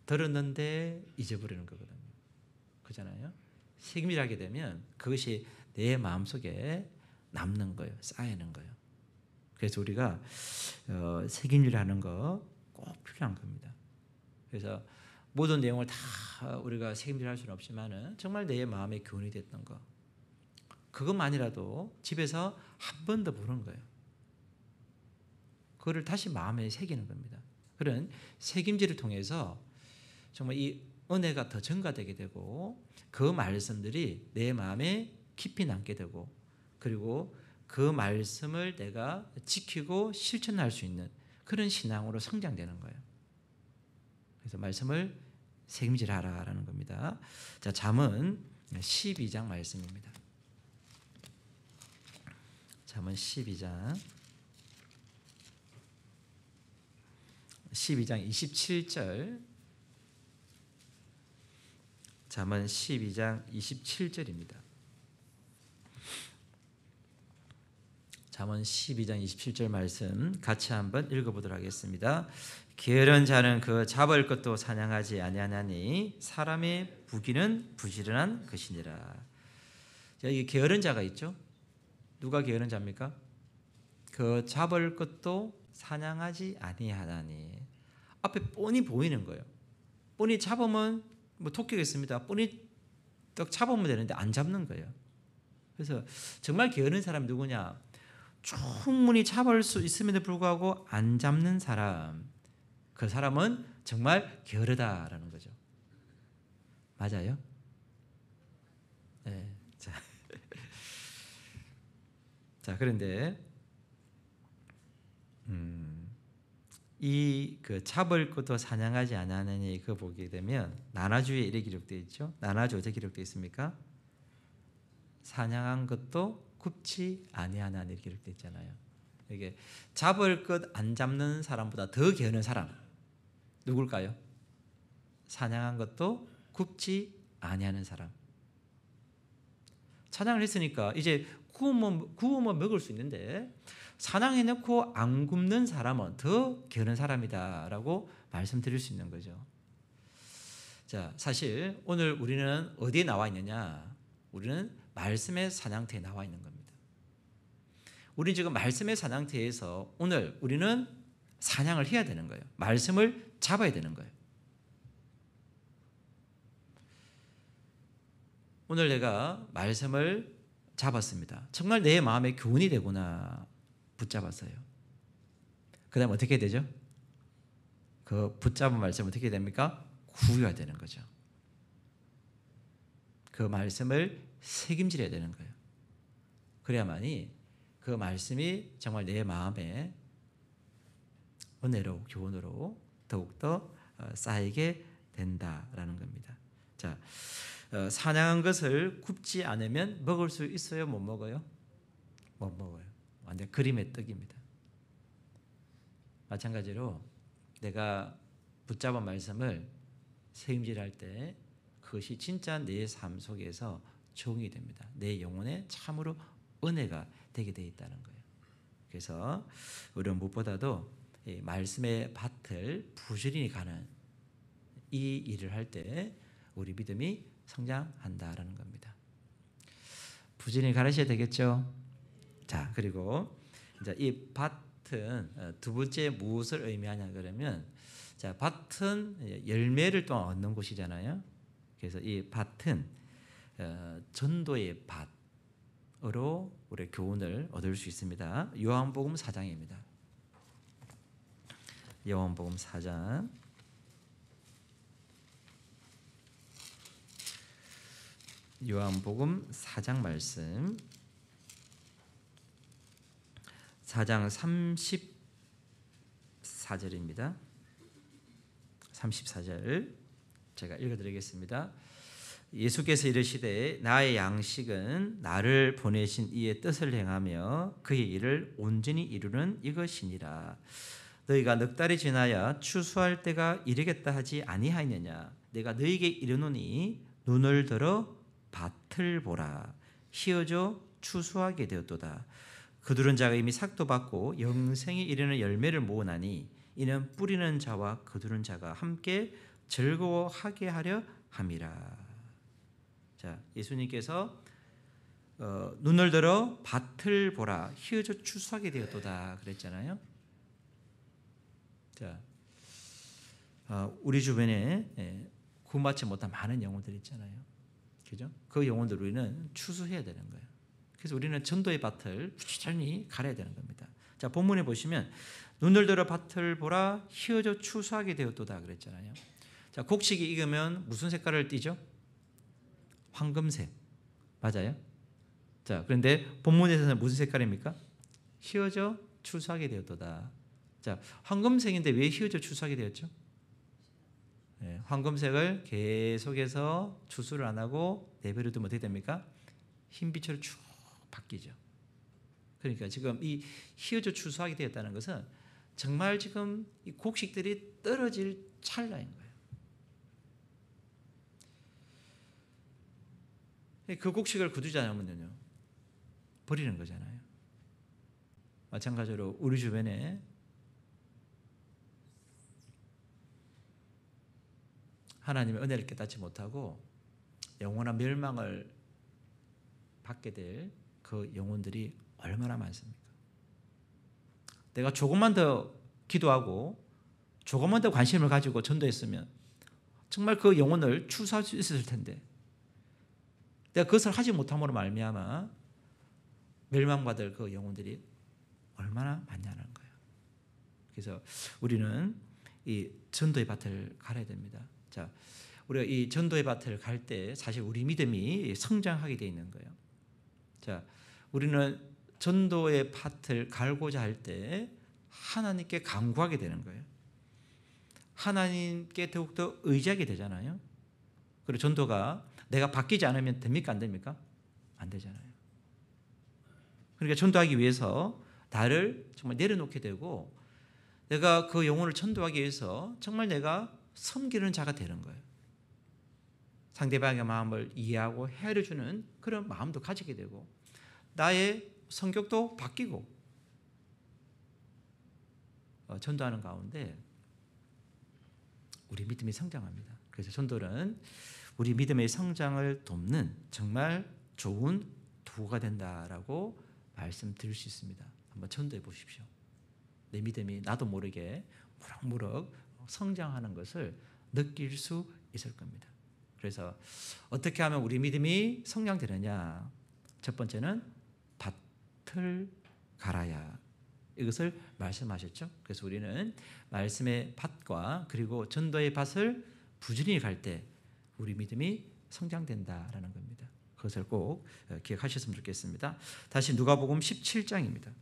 들었는데 잊어버리는 거거든요. 그렇잖아요. 새김질하게 되면 그것이 내 마음속에 남는 거예요. 쌓이는 거예요. 그래서 우리가 새김질하는 거 꼭 필요한 겁니다. 그래서 모든 내용을 다 우리가 새김질할 수는 없지만은 정말 내 마음에 교훈이 됐던 거, 그것만이라도 집에서 한 번 더 보는 거예요. 그거를 다시 마음에 새기는 겁니다. 그런 새김질을 통해서 정말 이 은혜가 더 증가되게 되고 그 말씀들이 내 마음에 깊이 남게 되고 그리고 그 말씀을 내가 지키고 실천할 수 있는 그런 신앙으로 성장되는 거예요. 그래서 말씀을 새김질하라라는 겁니다. 자, 잠언 12장 말씀입니다. 잠언 12장 27절, 잠언 12장 27절입니다. 잠언 12장 27절 말씀 같이 한번 읽어보도록 하겠습니다. 게으른 자는 그 잡을 것도 사냥하지 아니하나니 사람의 부귀는 부지런한 것이니라. 자, 이 게으른 자가 있죠. 누가 게으른 자입니까? 그 잡을 것도 사냥하지 아니하나니. 앞에 뻔히 보이는 거예요. 뻔히 잡으면 뭐 토끼겠습니다. 뻔히 딱 잡으면 되는데 안 잡는 거예요. 그래서 정말 게으른 사람이 누구냐? 충분히 잡을 수 있음에도 불구하고 안 잡는 사람, 그 사람은 정말 게으르다라는 거죠. 맞아요? 네. 자, 그런데 이 그 잡을 것도 사냥하지 않았느니 그 보게 되면 나나주에 이렇게 기록되어 있죠. 나나주 어떻게 기록되어 있습니까? 사냥한 것도 굽지 아니하나니 이렇게 기록되어 있잖아요. 이게 잡을 것 안 잡는 사람보다 더 게으른 사람 누굴까요? 사냥한 것도 굽지 아니하는 사람. 사냥을 했으니까 이제 구우면 먹을 수 있는데 사냥해놓고 안 굽는 사람은 더 게으른 사람이다라고 말씀드릴 수 있는 거죠. 자, 사실 오늘 우리는 어디에 나와 있느냐? 우리는 말씀의 사냥터에 나와 있는 겁니다. 우리 지금 말씀의 사냥터에서 오늘 우리는 사냥을 해야 되는 거예요. 말씀을 잡아야 되는 거예요. 오늘 내가 말씀을 잡았습니다. 정말 내 마음에 교훈이 되구나 붙잡았어요. 그 다음 어떻게 되죠? 그 붙잡은 말씀 어떻게 됩니까? 구해야 되는 거죠. 그 말씀을 새김질해야 되는 거예요. 그래야만이 그 말씀이 정말 내 마음에 은혜로 교훈으로 더욱더 쌓이게 된다라는 겁니다. 자, 사냥한 것을 굽지 않으면 먹을 수 있어요? 못 먹어요? 못 먹어요. 완전 그림의 떡입니다. 마찬가지로 내가 붙잡은 말씀을 새김질할 때 그것이 진짜 내 삶 속에서 종이 됩니다. 내 영혼에 참으로 은혜가 되게 되어 있다는 거예요. 그래서 우리는 무엇보다도 이 말씀의 밭을 부지런히 가는 이 일을 할 때 우리 믿음이 성장한다라는 겁니다. 부지런히 가르쳐야 되겠죠. 자, 그리고 이제 이 밭은 두 번째 무엇을 의미하냐 그러면, 자, 밭은 열매를 또 얻는 곳이잖아요. 그래서 이 밭은 전도의 밭으로 우리 교훈을 얻을 수 있습니다. 요한복음 4장입니다. 요한복음 4장. 요한복음 4장 말씀. 4장 34절입니다. 34절 제가 읽어드리겠습니다. 예수께서 이르시되 나의 양식은 나를 보내신 이의 뜻을 행하며 그의 일을 온전히 이루는 이것이니라. 너희가 넉 달이 지나야 추수할 때가 이르겠다 하지 아니하였느냐. 내가 너희에게 이르노니 눈을 들어 밭을 보라. 희어져 추수하게 되었도다. 거두는 자가 이미 삭도 받고 영생에 이르는 열매를 모으나니 이는 뿌리는 자와 거두는 자가 함께 즐거워하게 하려 함이라. 자, 예수님께서 눈을 들어 밭을 보라. 희어져 추수하게 되었도다 그랬잖아요. 자, 우리 주변에 구원받지 못한 많은 영혼들이 있잖아요. 그죠? 그 영혼들 우리는 추수해야 되는 거예요. 그래서 우리는 전도의 밭을 부지런히 갈아야 되는 겁니다. 자, 본문에 보시면 눈을 들어 밭을 보라. 희어져 추수하게 되었도다 그랬잖아요. 자, 곡식이 익으면 무슨 색깔을 띠죠? 황금색. 맞아요? 자, 그런데 본문에서는 무슨 색깔입니까? 희어져 추수하게 되었도다. 자, 황금색인데 왜 희어져 추수하게 되었죠? 네, 황금색을 계속해서 추수를 안 하고 내버려두면 어떻게 됩니까? 흰빛으로 쭉 바뀌죠. 그러니까 지금 이 희어져 추수하게 되었다는 것은 정말 지금 이 곡식들이 떨어질 찰나인 거예요. 그 곡식을 거두지 않으면요 버리는 거잖아요. 마찬가지로 우리 주변에 하나님의 은혜를 깨닫지 못하고 영원한 멸망을 받게 될 그 영혼들이 얼마나 많습니까? 내가 조금만 더 기도하고 조금만 더 관심을 가지고 전도했으면 정말 그 영혼을 추수할 수 있었을 텐데 내가 그것을 하지 못함으로 말미암아 멸망받을 그 영혼들이 얼마나 많냐는 거예요. 그래서 우리는 이 전도의 밭을 갈아야 됩니다. 자, 우리가 이 전도의 밭을 갈 때 사실 우리 믿음이 성장하게 되어 있는 거예요. 자, 우리는 전도의 밭을 갈고자 할 때 하나님께 간구하게 되는 거예요. 하나님께 더욱더 의지하게 되잖아요. 그리고 전도가 내가 바뀌지 않으면 됩니까? 안 됩니까? 안 되잖아요. 그러니까 전도하기 위해서 나를 정말 내려놓게 되고 내가 그 영혼을 전도하기 위해서 정말 내가 섬기는 자가 되는 거예요. 상대방의 마음을 이해하고 헤아려주는 그런 마음도 가지게 되고 나의 성격도 바뀌고 전도하는 가운데 우리 믿음이 성장합니다. 그래서 전도는 우리 믿음의 성장을 돕는 정말 좋은 도구가 된다라고 말씀드릴 수 있습니다. 한번 전도해 보십시오. 내 믿음이 나도 모르게 무럭무럭 성장하는 것을 느낄 수 있을 겁니다. 그래서 어떻게 하면 우리 믿음이 성장되느냐? 첫 번째는 밭을 갈아야 이것을 말씀하셨죠. 그래서 우리는 말씀의 밭과 그리고 전도의 밭을 부지런히 갈 때 우리 믿음이 성장된다라는 겁니다. 그것을 꼭 기억하셨으면 좋겠습니다. 다시 누가복음 17장입니다.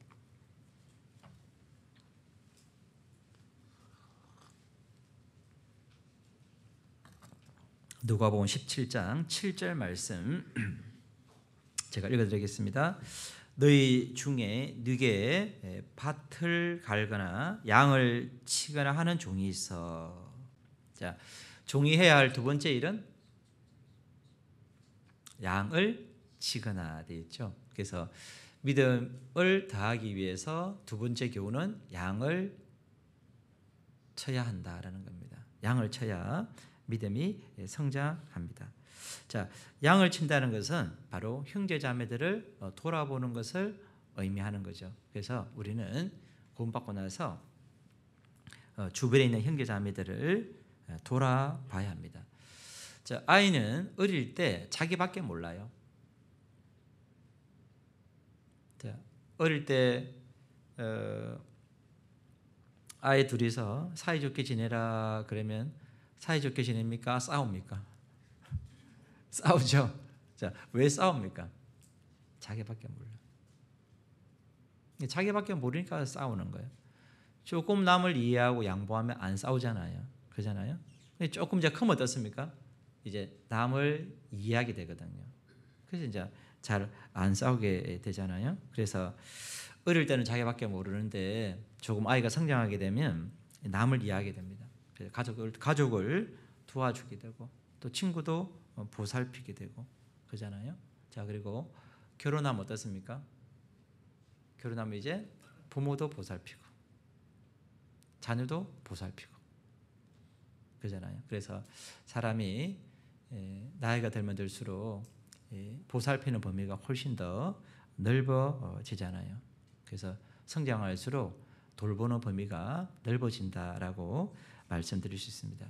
누가복음 17장 7절 말씀 제가 읽어드리겠습니다. 너희 중에 네게 밭을 갈거나 양을 치거나 하는 종이 있어. 자, 종이 해야 할 두 번째 일은 양을 치거나 되어 있죠. 그래서 믿음을 더하기 위해서 두 번째 교훈은 양을 쳐야 한다라는 겁니다. 양을 쳐야 믿음이 성장합니다. 자, 양을 친다는 것은 바로 형제 자매들을 돌아보는 것을 의미하는 거죠. 그래서 우리는 구원받고 나서 주변에 있는 형제 자매들을 돌아봐야 합니다. 자, 아이는 어릴 때 자기밖에 몰라요. 자, 어릴 때 아이 둘이서 사이좋게 지내라 그러면 사이좋게 지냅니까? 싸웁니까? 싸우죠. 자, 왜 싸웁니까? 자기밖에 몰라. 자기밖에 모르니까 싸우는 거예요. 조금 남을 이해하고 양보하면 안 싸우잖아요. 그러잖아요. 조금 이제 크면 어떻습니까? 이제 남을 이해하게 되거든요. 그래서 이제 잘 안 싸우게 되잖아요. 그래서 어릴 때는 자기밖에 모르는데 조금 아이가 성장하게 되면 남을 이해하게 됩니다. 그래서 가족을 도와주게 되고 또 친구도 보살피게 되고 그러잖아요. 자, 그리고 결혼하면 어떻습니까? 결혼하면 이제 부모도 보살피고 자녀도 보살피고 그러잖아요. 그래서 사람이 나이가 들면 들수록 보살피는 범위가 훨씬 더 넓어지잖아요. 그래서 성장할수록 돌보는 범위가 넓어진다라고 말씀드릴 수 있습니다.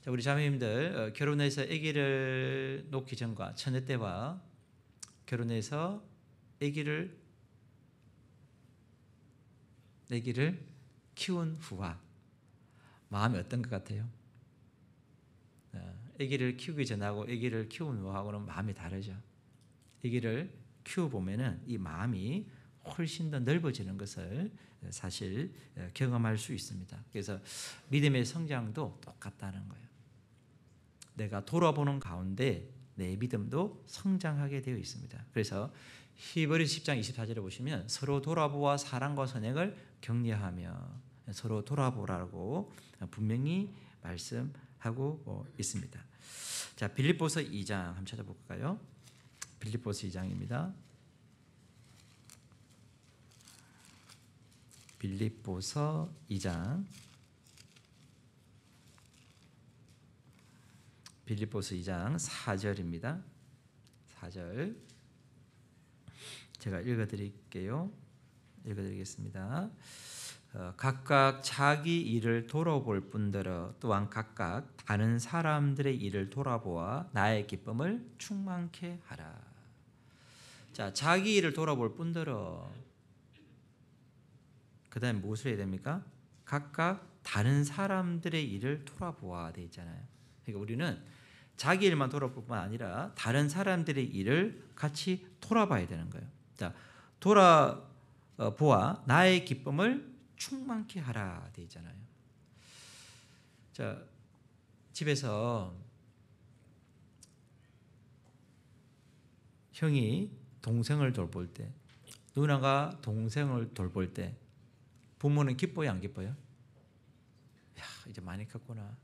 자, 우리 자매님들 결혼해서 아기를 놓기 전과 처녀 때와 결혼해서 아기를 키운 후와 마음이 어떤 것 같아요? 아기를 키우기 전하고 아기를 키운 후하고는 마음이 다르죠. 아기를 키워보면은 이 마음이 훨씬 더 넓어지는 것을 사실 경험할 수 있습니다. 그래서 믿음의 성장도 똑같다는 거예요. 내가 돌아보는 가운데 내 믿음도 성장하게 되어 있습니다. 그래서 히브리서 10장 24절에 보시면 서로 돌아보아 사랑과 선행을 격려하며 서로 돌아보라고 분명히 말씀하고 있습니다. 자, 빌립보서 2장 한번 찾아볼까요? 빌립보서 2장입니다. 빌립보서 2장 빌립보서 2장 4절입니다. 4절 제가 읽어드리겠습니다. 각각 자기 일을 돌아볼 뿐더러 또한 각각 다른 사람들의 일을 돌아보아 나의 기쁨을 충만케 하라. 자, 자기 일을 돌아볼 뿐더러 그 다음에 무엇을 해야 됩니까? 각각 다른 사람들의 일을 돌아보아 되어 있잖아요. 그러니까 우리는 자기 일만 돌아볼 뿐만 아니라 다른 사람들의 일을 같이 돌아봐야 되는 거예요. 자, 돌아보아 나의 기쁨을 충만케 하라 되어 있잖아요. 자, 집에서 형이 동생을 돌볼 때, 누나가 동생을 돌볼 때 부모는 기뻐요, 안 기뻐요? 야, 이제 많이 컸구나.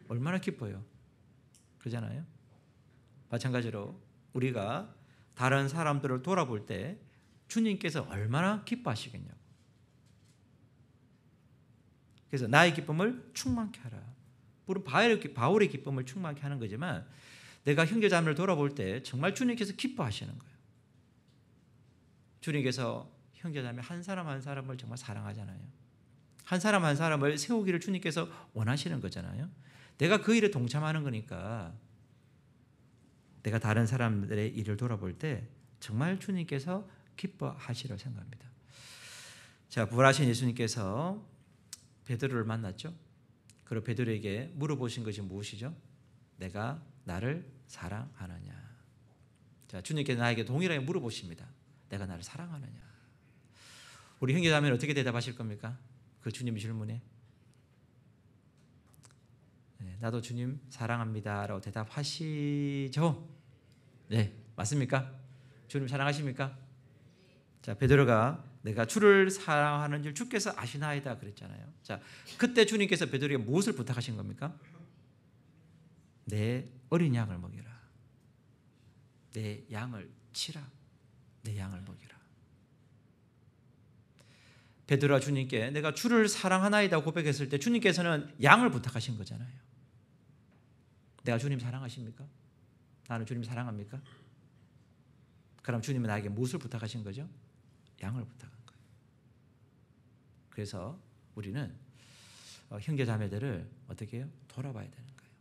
얼마나 기뻐요. 그러잖아요. 마찬가지로 우리가 다른 사람들을 돌아볼 때 주님께서 얼마나 기뻐하시겠냐고. 그래서 나의 기쁨을 충만케 하라. 물론 바울의 기쁨을 충만케 하는 거지만 내가 형제자매를 돌아볼 때 정말 주님께서 기뻐하시는 거예요. 주님께서 형제자매 한 사람 한 사람을 정말 사랑하잖아요. 한 사람 한 사람을 세우기를 주님께서 원하시는 거잖아요. 내가 그 일에 동참하는 거니까 내가 다른 사람들의 일을 돌아볼 때 정말 주님께서 기뻐하시라고 생각합니다. 자, 부활하신 예수님께서 베드로를 만났죠. 그리고 베드로에게 물어보신 것이 무엇이죠? 내가 나를 사랑하느냐. 자, 주님께서 나에게 동일하게 물어보십니다. 내가 나를 사랑하느냐. 우리 형제자매는 어떻게 대답하실 겁니까? 그 주님 질문에 나도 주님 사랑합니다 라고 대답하시죠? 네, 맞습니까? 주님 사랑하십니까? 자, 베드로가 내가 주를 사랑하는 줄 주께서 아시나이다 그랬잖아요. 자, 그때 주님께서 베드로에게 무엇을 부탁하신 겁니까? 내 어린 양을 먹이라. 내 양을 치라. 내 양을 먹이라. 베드로가 주님께 내가 주를 사랑하나이다 고백했을 때 주님께서는 양을 부탁하신 거잖아요. 내가 주님 사랑하십니까? 나는 주님 사랑합니까? 그럼 주님은 나에게 무엇을 부탁하신 거죠? 양을 부탁한 거예요. 그래서 우리는 형제자매들을 어떻게 해요? 돌아봐야 되는 거예요.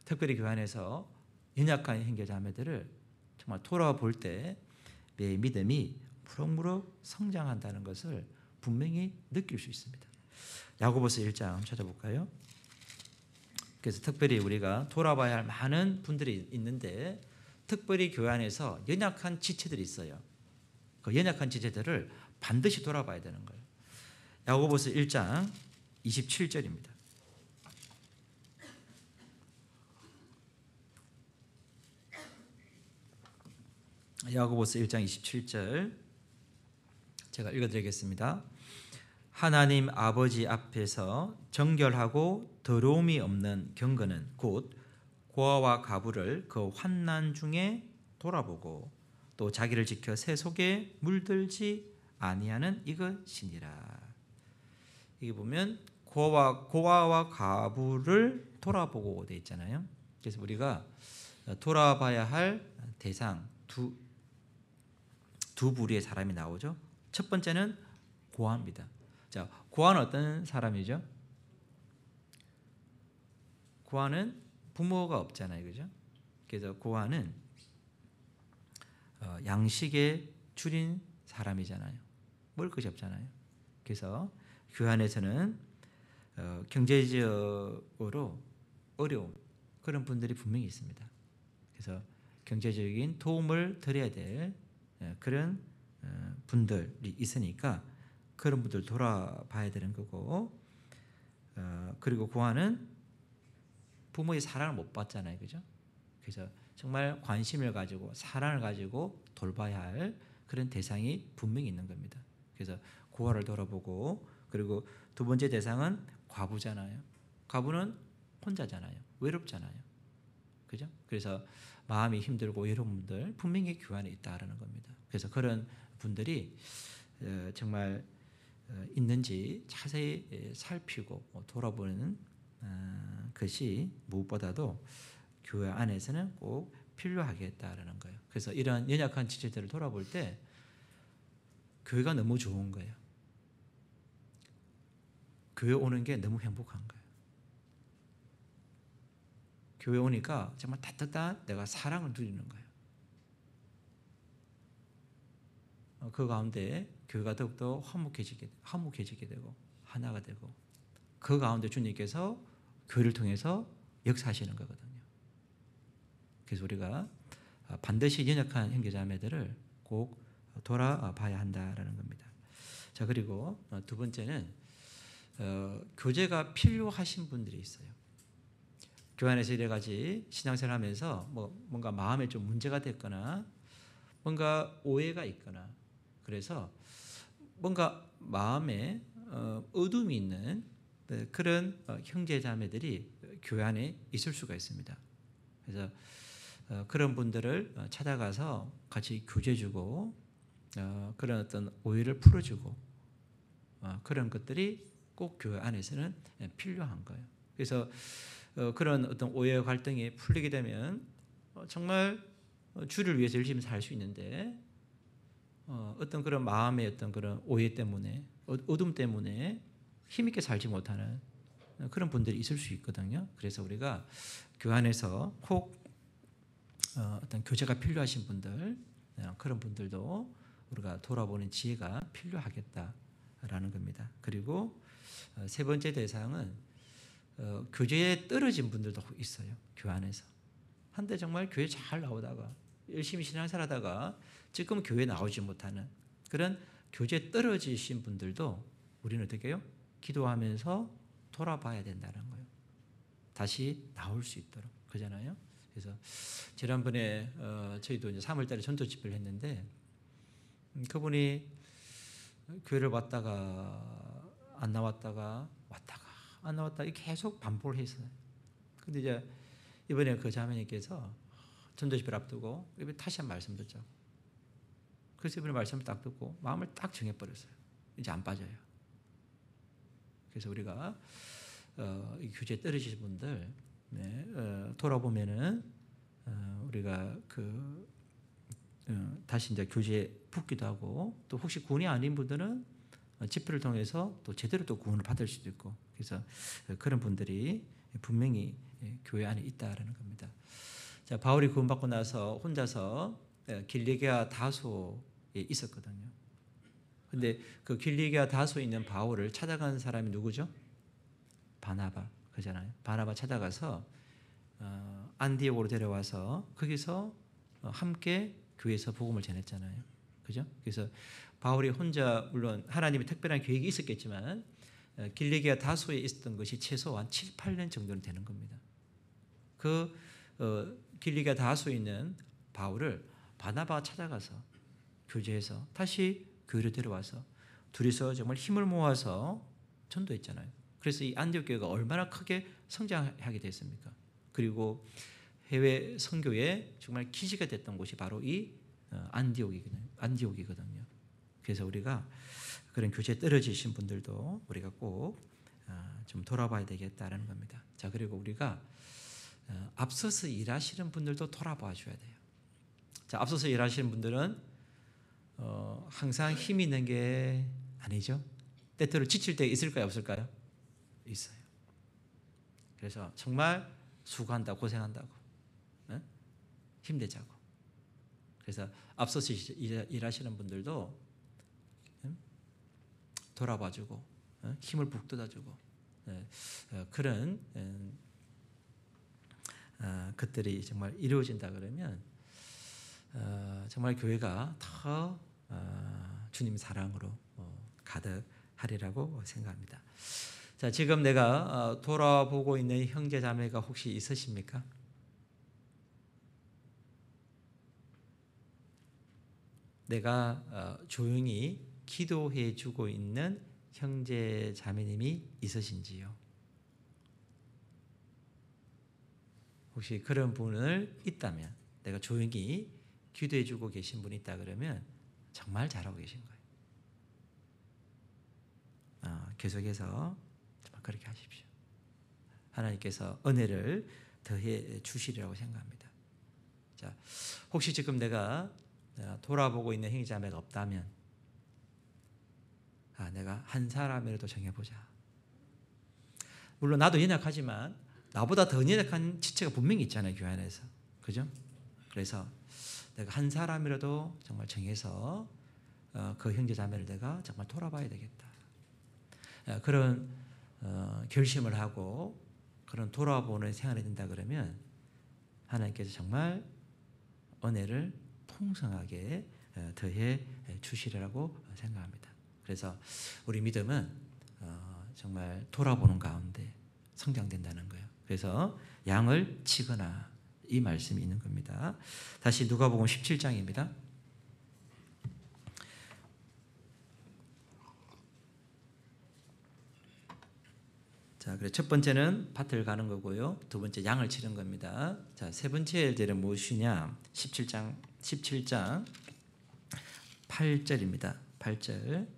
특별히 교회 안에서 연약한 형제자매들을 정말 돌아볼 때 내 믿음이 무럭무럭 성장한다는 것을 분명히 느낄 수 있습니다. 야고보서 1장 찾아볼까요? 그래서 특별히 우리가 돌아봐야 할 많은 분들이 있는데 특별히 교회 안에서 연약한 지체들이 있어요. 그 연약한 지체들을 반드시 돌아봐야 되는 거예요. 야고보서 1장 27절입니다. 야고보서 1장 27절 제가 읽어드리겠습니다. 하나님 아버지 앞에서 정결하고 더러움이 없는 경건은 곧 고아와 과부를 그 환난 중에 돌아보고 또 자기를 지켜 새 속에 물들지 아니하는 이것이니라. 이게 보면 고아와 과부를 돌아보고 돼 있잖아요. 그래서 우리가 돌아봐야 할 대상 두 부류의 사람이 나오죠. 첫 번째는 고아입니다. 자, 고아는 어떤 사람이죠? 고아는 부모가 없잖아요, 그죠? 그래서 고아는 양식에 줄인 사람이잖아요. 먹을 것이 없잖아요. 그래서 교회 안에서는 경제적으로 어려운 그런 분들이 분명히 있습니다. 그래서 경제적인 도움을 드려야 될 그런 분들이 있으니까 그런 분들 돌아봐야 되는 거고, 그리고 고아는 부모의 사랑을 못 받잖아요, 그죠? 그래서 정말 관심을 가지고 사랑을 가지고 돌봐야 할 그런 대상이 분명히 있는 겁니다. 그래서 고아를 돌아보고, 그리고 두 번째 대상은 과부잖아요. 과부는 혼자잖아요. 외롭잖아요. 그죠? 그래서 마음이 힘들고 외로운 분들 분명히 교회 안에 있다라는 겁니다. 그래서 그런 분들이 정말 있는지 자세히 살피고 돌아보는 것이 무엇보다도 교회 안에서는 꼭 필요하겠다라는 거예요. 그래서 이런 연약한 지체들을 돌아볼 때 교회가 너무 좋은 거예요. 교회 오는 게 너무 행복한 거예요. 교회 오니까 정말 따뜻한 내가 사랑을 누리는 거예요. 그 가운데 교회가 더욱더 화목해지게 되고 하나가 되고, 그 가운데 주님께서 교회를 통해서 역사하시는 거거든요. 그래서 우리가 반드시 연약한 형제자매들을 꼭 돌아봐야 한다라는 겁니다. 자, 그리고 두 번째는 교제가 필요하신 분들이 있어요. 교회 안에서 이래가지 신앙생활 하면서 뭔가 마음에 좀 문제가 됐거나 뭔가 오해가 있거나, 그래서 뭔가 마음에 어둠이 있는 그런 형제자매들이 교회 안에 있을 수가 있습니다. 그래서 그런 분들을 찾아가서 같이 교제주고 그런 어떤 오해를 풀어주고 그런 것들이 꼭 교회 안에서는 필요한 거예요. 그래서 그런 어떤 오해 갈등이 풀리게 되면 정말 주를 위해서 열심히 살 수 있는데, 어떤 그런 마음의 어떤 그런 오해 때문에, 어둠 때문에 힘있게 살지 못하는 그런 분들이 있을 수 있거든요. 그래서 우리가 교회 안에서 꼭 어떤 교제가 필요하신 분들, 그런 분들도 우리가 돌아보는 지혜가 필요하겠다라는 겁니다. 그리고 세 번째 대상은 교제에 떨어진 분들도 있어요. 교회 안에서 한때 정말 교회 잘 나오다가 열심히 신앙생활하다가 지금 교회 나오지 못하는 그런 교제에 떨어지신 분들도 우리는 어떻게 해요? 기도하면서 돌아봐야 된다는 거예요. 다시 나올 수 있도록. 그잖아요. 그래서 지난번에 저희도 이제 3월달에 전도 집회를 했는데, 그분이 교회를 왔다가 안 나왔다가 왔다가 안 나왔다가 계속 반복을 했어요. 근데 이제 이번에 그 자매님께서 전도 집회를 앞두고 이번에 다시 한 말씀 듣자고. 그래서 이번에 말씀을 딱 듣고 마음을 딱 정해버렸어요. 이제 안 빠져요. 그래서 우리가 교제에 떨어지신 분들 돌아보면은 우리가 다시 이제 교제에 붙기도 하고, 또 혹시 구원이 아닌 분들은 집회를 통해서 또 제대로 또 구원을 받을 수도 있고, 그래서 그런 분들이 분명히 교회 안에 있다라는 겁니다. 자, 바울이 구원받고 나서 혼자서 길리기아 다소에 있었거든요. 근데 그 길리기아 다소에 있는 바울을 찾아간 사람이 누구죠? 바나바, 그잖아요. 바나바 찾아가서 안디옥으로 데려와서 거기서 함께 교회에서 복음을 전했잖아요. 그죠? 그래서 바울이 혼자 물론 하나님의 특별한 계획이 있었겠지만 길리기아 다소에 있었던 것이 최소한 7, 8년 정도는 되는 겁니다. 그 길리기아 다소에 있는 바울을 바나바가 찾아가서 교제해서 다시 교회로 데려와서 둘이서 정말 힘을 모아서 전도했잖아요. 그래서 이 안디옥 교회가 얼마나 크게 성장하게 됐습니까? 그리고 해외 선교에 정말 기지가 됐던 곳이 바로 이 안디옥이거든요. 그래서 우리가 그런 교제에 떨어지신 분들도 우리가 꼭 좀 돌아봐야 되겠다라는 겁니다. 자, 그리고 우리가 앞서서 일하시는 분들도 돌아봐 줘야 돼요. 자, 앞서서 일하시는 분들은 항상 힘이 있는 게 아니죠. 때때로 지칠 때 있을까요, 없을까요? 있어요. 그래서 정말 수고한다고, 고생한다고, 힘내자고. 그래서 앞서서 일하시는 분들도 돌아봐주고 힘을 북돋아주고 그런 것들이 정말 이루어진다 그러면 정말 교회가 더 주님 사랑으로 가득하리라고 생각합니다. 자, 지금 내가 돌아보고 있는 형제 자매가 혹시 있으십니까? 내가 조용히 기도해 주고 있는 형제 자매님이 있으신지요? 혹시 그런 분을 있다면, 내가 조용히 기도해 주고 계신 분이 있다 그러면 정말 잘하고 계신 거예요. 계속해서 정말 그렇게 하십시오. 하나님께서 은혜를 더해 주시리라고 생각합니다. 자, 혹시 지금 내가 돌아보고 있는 형제 자매가 없다면 내가 한 사람이라도 정해보자. 물론 나도 연약하지만 나보다 더 연약한 지체가 분명히 있잖아요, 교회 안에서. 그죠? 그래서 내가 한 사람이라도 정말 정해서 그 형제 자매를 내가 정말 돌아봐야 되겠다. 그런 결심을 하고 그런 돌아보는 생활이 된다 그러면 하나님께서 정말 은혜를 풍성하게 더해 주시리라고 생각합니다. 그래서 우리 믿음은 정말 돌아보는 가운데 성장된다는 거예요. 그래서 양을 치거나 이 말씀이 있는 겁니다. 다시 누가복음 17장입니다. 자, 그래 첫 번째는 밭을 가는 거고요. 두 번째 양을 치는 겁니다. 자, 세 번째 일들은 무엇이냐? 17장 8절입니다. 8절.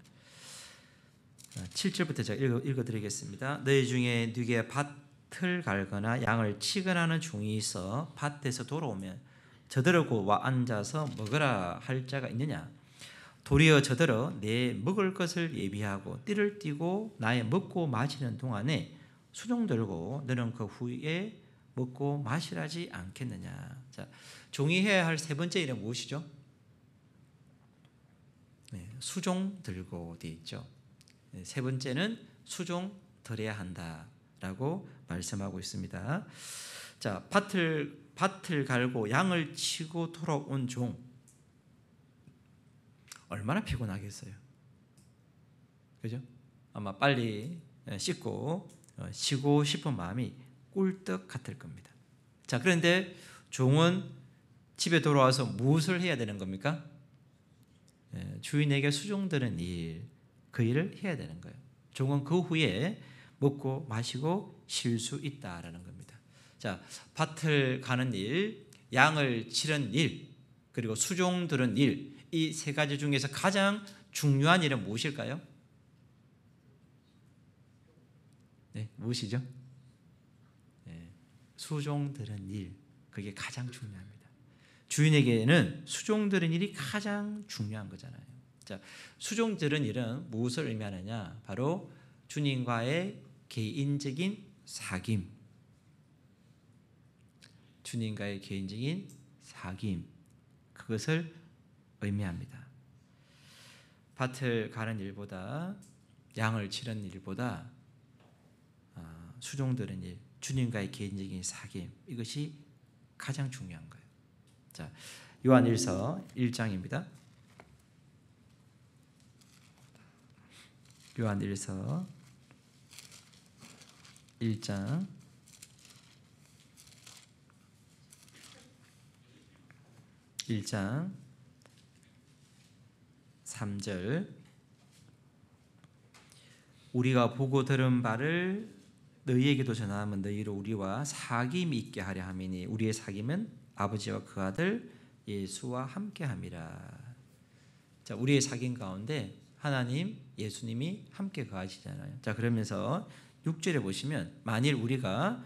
7절부터 제가 읽어드리겠습니다. 너희 중에 누구의 밭을 갈거나 양을 치거나 하는 종이 있어 밭에서 돌아오면 저들어 와 앉아서 먹으라 할 자가 있느냐? 도리어 저들어 내 먹을 것을 예비하고 띠를 띠고 나의 먹고 마시는 동안에 수종 들고 너는 그 후에 먹고 마시라지 않겠느냐? 자, 종이 해야 할 세 번째 일은 무엇이죠? 수종 들고 되어 있죠. 세 번째는 수종 들어야 한다라고 말씀하고 있습니다. 자, 밭을 갈고 양을 치고 돌아온 종 얼마나 피곤하겠어요. 그죠? 아마 빨리 씻고 쉬고 싶은 마음이 꿀떡 같을 겁니다. 자, 그런데 종은 집에 돌아와서 무엇을 해야 되는 겁니까? 주인에게 수종드는 일, 그 일을 해야 되는 거예요. 종은 그 후에 먹고 마시고 쉴 수 있다라는 겁니다. 자, 밭을 가는 일, 양을 치는 일, 그리고 수종 들은 일, 이 세 가지 중에서 가장 중요한 일은 무엇일까요? 네, 무엇이죠? 수종 들은 일, 그게 가장 중요합니다. 주인에게는 수종 들은 일이 가장 중요한 거잖아요. 자, 수종 들은 일은 무엇을 의미하느냐? 바로 주님과의 개인적인 사귐. 주님과의 개인적인 사귐. 그것을 의미합니다. 밭을 가는 일보다 양을 치는 일보다 수종 들은 일, 주님과의 개인적인 사귐, 이것이 가장 중요한 거예요. 자, 요한일서 1장입니다. 요한일서 1장 1장 3절 우리가 보고 들은 바를 너희에게도 전하면 너희로 우리와 사귐이 있게 하려 함이니 우리의 사귐은 아버지와 그 아들 예수와 함께 함이라. 자, 우리의 사귐 가운데 하나님, 예수님이 함께 거하시잖아요. 자, 그러면서 6절에 보시면 만일 우리가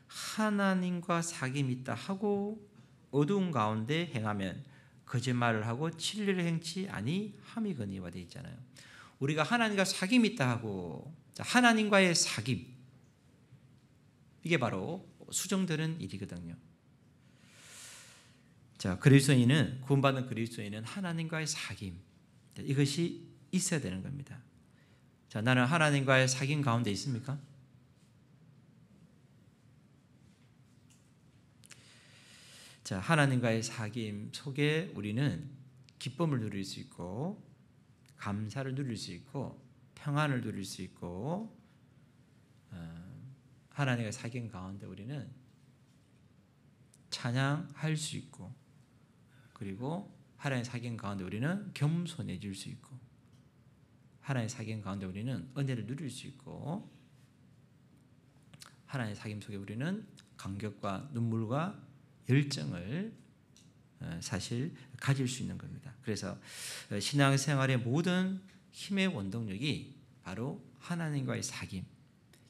하나님과 사귐이 있다 하고 어두운 가운데 행하면 거짓말을 하고 진리를 행치 아니함이거니와 되어 있잖아요. 우리가 하나님과 사귐이 있다 하고, 자, 하나님과의 사귐, 이게 바로 수정되는 일이거든요. 자, 그리스도인은, 구원받은 그리스도인은 하나님과의 사귐, 이것이 있어야 되는 겁니다. 자, 나는 하나님과의 사귐 가운데 있습니까? 자, 하나님과의 사귐 속에 우리는 기쁨을 누릴 수 있고, 감사를 누릴 수 있고, 평안을 누릴 수 있고, 하나님과의 사귐 가운데 우리는 찬양할 수 있고, 그리고 하나님의 사귐 가운데 우리는 겸손해질 수 있고, 하나님의 사귐 가운데 우리는 은혜를 누릴 수 있고, 하나님의 사귐 속에 우리는 감격과 눈물과 열정을 사실 가질 수 있는 겁니다. 그래서 신앙생활의 모든 힘의 원동력이 바로 하나님과의 사귐,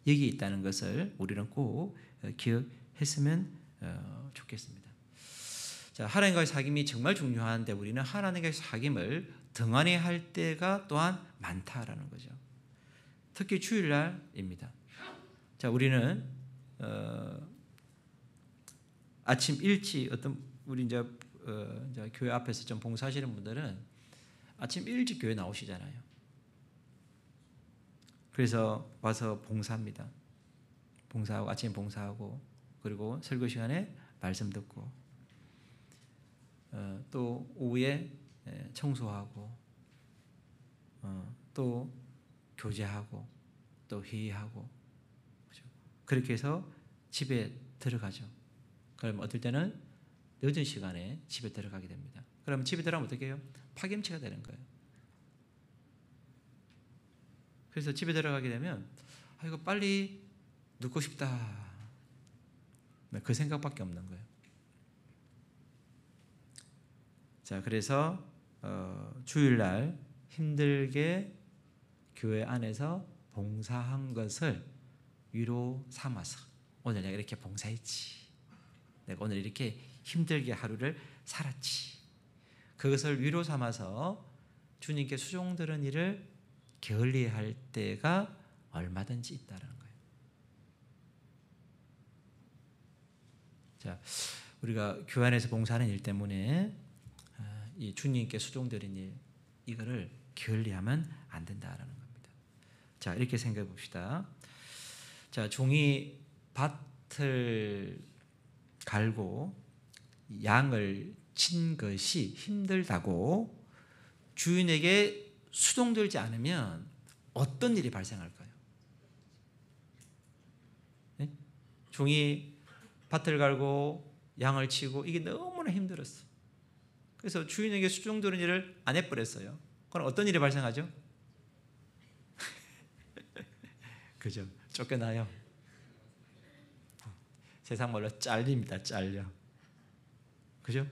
여기에 있다는 것을 우리는 꼭 기억했으면 좋겠습니다. 자, 하나님과의 사귐이 정말 중요한데 우리는 하나님과의 사귐을 등한히 할 때가 또한 많다라는 거죠. 특히 주일날입니다. 자, 우리는 아침 일찍 우리 이제 교회 앞에서 좀 봉사하시는 분들은 아침 일찍 교회 나오시잖아요. 그래서 와서 봉사합니다. 봉사하고 아침 봉사하고 그리고 설교 시간에 말씀 듣고 또 오후에 청소하고 또 교제하고 또 회의하고 그렇죠? 그렇게 해서 집에 들어가죠. 그럼 어떨 때는 늦은 시간에 집에 들어가게 됩니다. 그러면 집에 들어가면 어떻게 해요? 파김치가 되는 거예요. 그래서 집에 들어가게 되면 이거 빨리 눕고 싶다. 그 생각밖에 없는 거예요. 자, 그래서 주일날 힘들게 교회 안에서 봉사한 것을 위로 삼아서 오늘 내가 이렇게 봉사했지. 내가 오늘 이렇게 힘들게 하루를 살았지. 그것을 위로 삼아서 주님께 수종드는 일을 게을리할 때가 얼마든지 있다는 거예요. 자, 우리가 교회 안에서 봉사하는 일 때문에 이 주님께 수종드린 일, 이거를 게을리하면 안 된다라는 겁니다. 자, 이렇게 생각해 봅시다. 자, 종이 밭을 갈고 양을 친 것이 힘들다고 주인에게 수종들지 않으면 어떤 일이 발생할까요? 네? 종이 밭을 갈고 양을 치고 이게 너무나 힘들었어. 그래서 주인에게 수종드는 일을 안 해버렸어요. 그럼 어떤 일이 발생하죠? 그죠? 쫓겨나요. 세상 말로 잘립니다. 잘려. 그죠?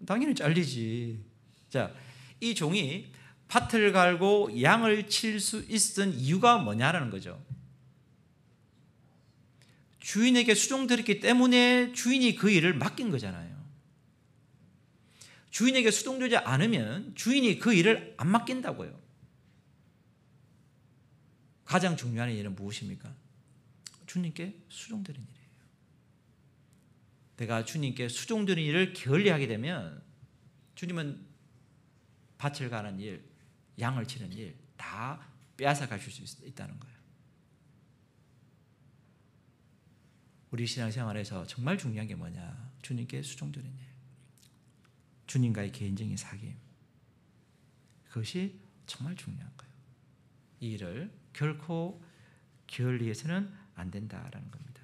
당연히 잘리지. 자, 이 종이 밭을 갈고 양을 칠 수 있었던 이유가 뭐냐라는 거죠. 주인에게 수종드렸기 때문에 주인이 그 일을 맡긴 거잖아요. 주인에게 수종되지 않으면 주인이 그 일을 안 맡긴다고요. 가장 중요한 일은 무엇입니까? 주님께 수종드리는 일이에요. 내가 주님께 수종드리는 일을 게을리하게 되면 주님은 밭을 가는 일, 양을 치는 일 다 빼앗아 가실 수 있다는 거예요. 우리 신앙생활에서 정말 중요한 게 뭐냐? 주님께 수종드리는 일, 주님과의 개인적인 사귐, 그것이 정말 중요한 거예요. 이 일을 결코 게을리해서는 안 된다라는 겁니다.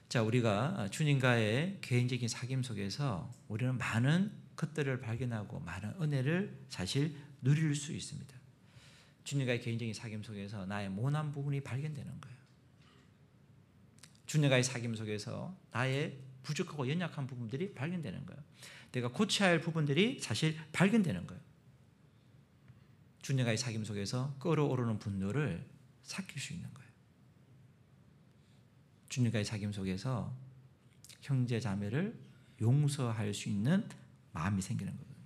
자, 우리가 주님과의 개인적인 사귐 속에서 우리는 많은 것들을 발견하고 많은 은혜를 사실 누릴 수 있습니다. 주님과의 개인적인 사귐 속에서 나의 모난 부분이 발견되는 거예요. 주님과의 사귐 속에서 나의 부족하고 연약한 부분들이 발견되는 거예요. 내가 고쳐야 할 부분들이 사실 발견되는 거예요. 주님과의 사귐 속에서 끓어오르는 분노를 삭힐 수 있는 거예요. 주님과의 사귐 속에서 형제 자매를 용서할 수 있는 마음이 생기는 거거든요.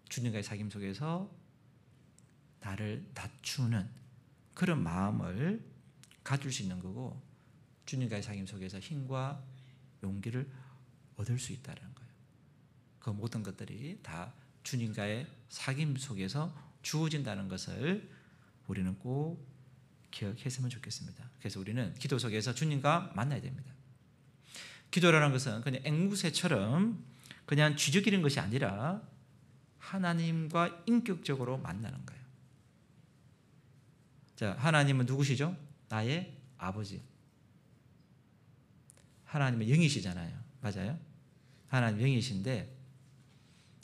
주님과의 사귐 속에서 나를 낮추는 그런 마음을 가질 수 있는 거고, 주님과의 사귐 속에서 힘과 용기를 얻을 수 있다는 거예요. 그 모든 것들이 다 주님과의 사귐 속에서 주어진다는 것을 우리는 꼭 기억했으면 좋겠습니다. 그래서 우리는 기도 속에서 주님과 만나야 됩니다. 기도라는 것은 그냥 앵무새처럼 그냥 쥐죽이는 것이 아니라 하나님과 인격적으로 만나는 거예요. 자, 하나님은 누구시죠? 나의 아버지. 하나님은 영이시잖아요. 맞아요? 하나님 영이신데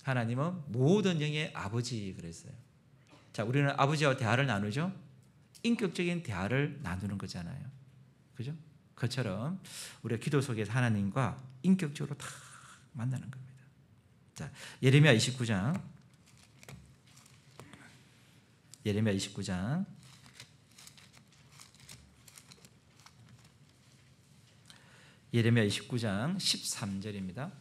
하나님은 모든 영의 아버지 그랬어요. 자, 우리는 아버지와 대화를 나누죠? 인격적인 대화를 나누는 거잖아요. 그죠? 그처럼 우리가 기도 속에서 하나님과 인격적으로 다 만나는 겁니다. 자, 예레미야 29장. 예레미야 29장. 예레미야 29장 13절입니다.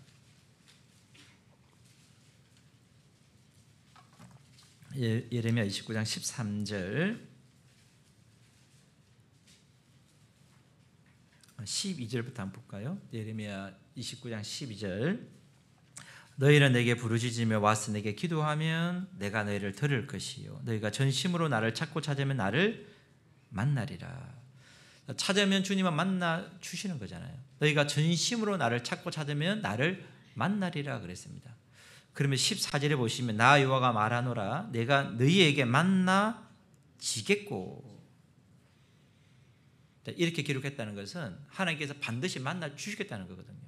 예레미야 29장 13절 12절부터 한번 볼까요? 예레미야 29장 12절. 너희는 내게 부르짖으며 와서 내게 기도하면 내가 너희를 들을 것이요 너희가 전심으로 나를 찾고 찾으면 나를 만나리라. 찾으면 주님은 만나 주시는 거잖아요. 너희가 전심으로 나를 찾고 찾으면 나를 만나리라 그랬습니다. 그러면 14절에 보시면 나 여호와가 말하노라 내가 너희에게 만나 지겠고. 이렇게 기록했다는 것은 하나님께서 반드시 만나 주시겠다는 거거든요.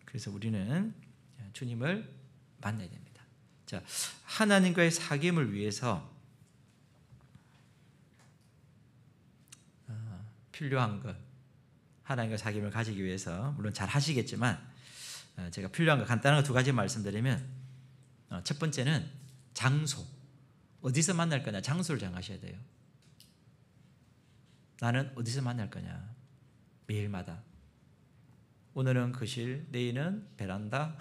그래서 우리는 주님을 만나야 됩니다. 자, 하나님과의 사귐을 위해서 필요한 것, 하나님과 사귐을 가지기 위해서 물론 잘 하시겠지만 제가 필요한 것 간단한 거 두 가지 말씀드리면, 첫 번째는 장소. 어디서 만날 거냐, 장소를 정하셔야 돼요. 나는 어디서 만날 거냐, 매일마다. 오늘은 거실, 내일은 베란다,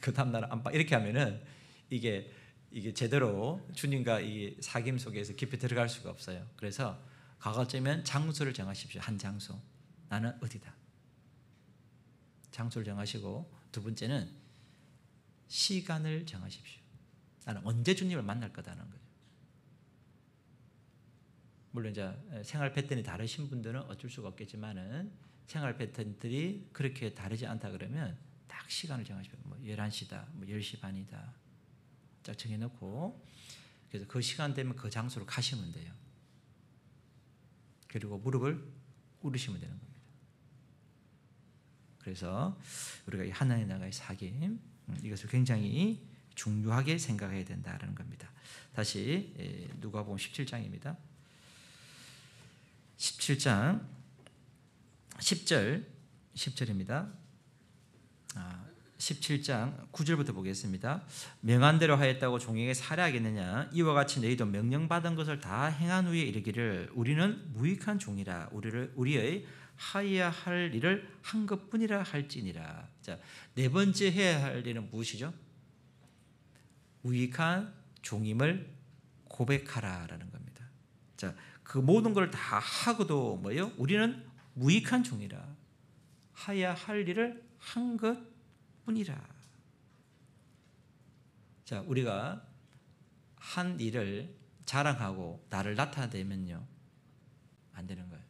그 다음날은 안방, 이렇게 하면은 이게 제대로 주님과 이 사귐 속에서 깊이 들어갈 수가 없어요. 그래서 가급적이면 장소를 정하십시오. 한 장소. 나는 어디다. 장소를 정하시고, 두 번째는 시간을 정하십시오. 나는 언제 주님을 만날 거다는 거죠. 물론 이제 생활 패턴이 다르신 분들은 어쩔 수가 없겠지만은 생활 패턴들이 그렇게 다르지 않다 그러면 딱 시간을 정하십시오. 뭐 11시다, 뭐 10시 반이다. 딱 정해놓고, 그래서 그 시간 되면 그 장소로 가시면 돼요. 그리고 무릎을 꿇으시면 되는 겁니다. 그래서 우리가 하나님 나라의 사귐, 이것을 굉장히 중요하게 생각해야 된다는 겁니다. 다시 누가복음 17장입니다. 17장 10절입니다. 17장 9절부터 보겠습니다. 명한 대로 하였다고 종에게 살해하겠느냐? 이와 같이 너희도 명령받은 것을 다 행한 후에 이르기를 우리는 무익한 종이라 우리의 하여야 할 일을 한 것뿐이라 할지니라. 자, 네 번째 해야 할 일은 무엇이죠? 무익한 종임을 고백하라라는 겁니다. 자, 그 모든 걸 다 하고도 뭐예요? 우리는 무익한 종이라 하여야 할 일을 한 것뿐이라. 자, 우리가 한 일을 자랑하고 나를 나타내면요, 안 되는 거예요.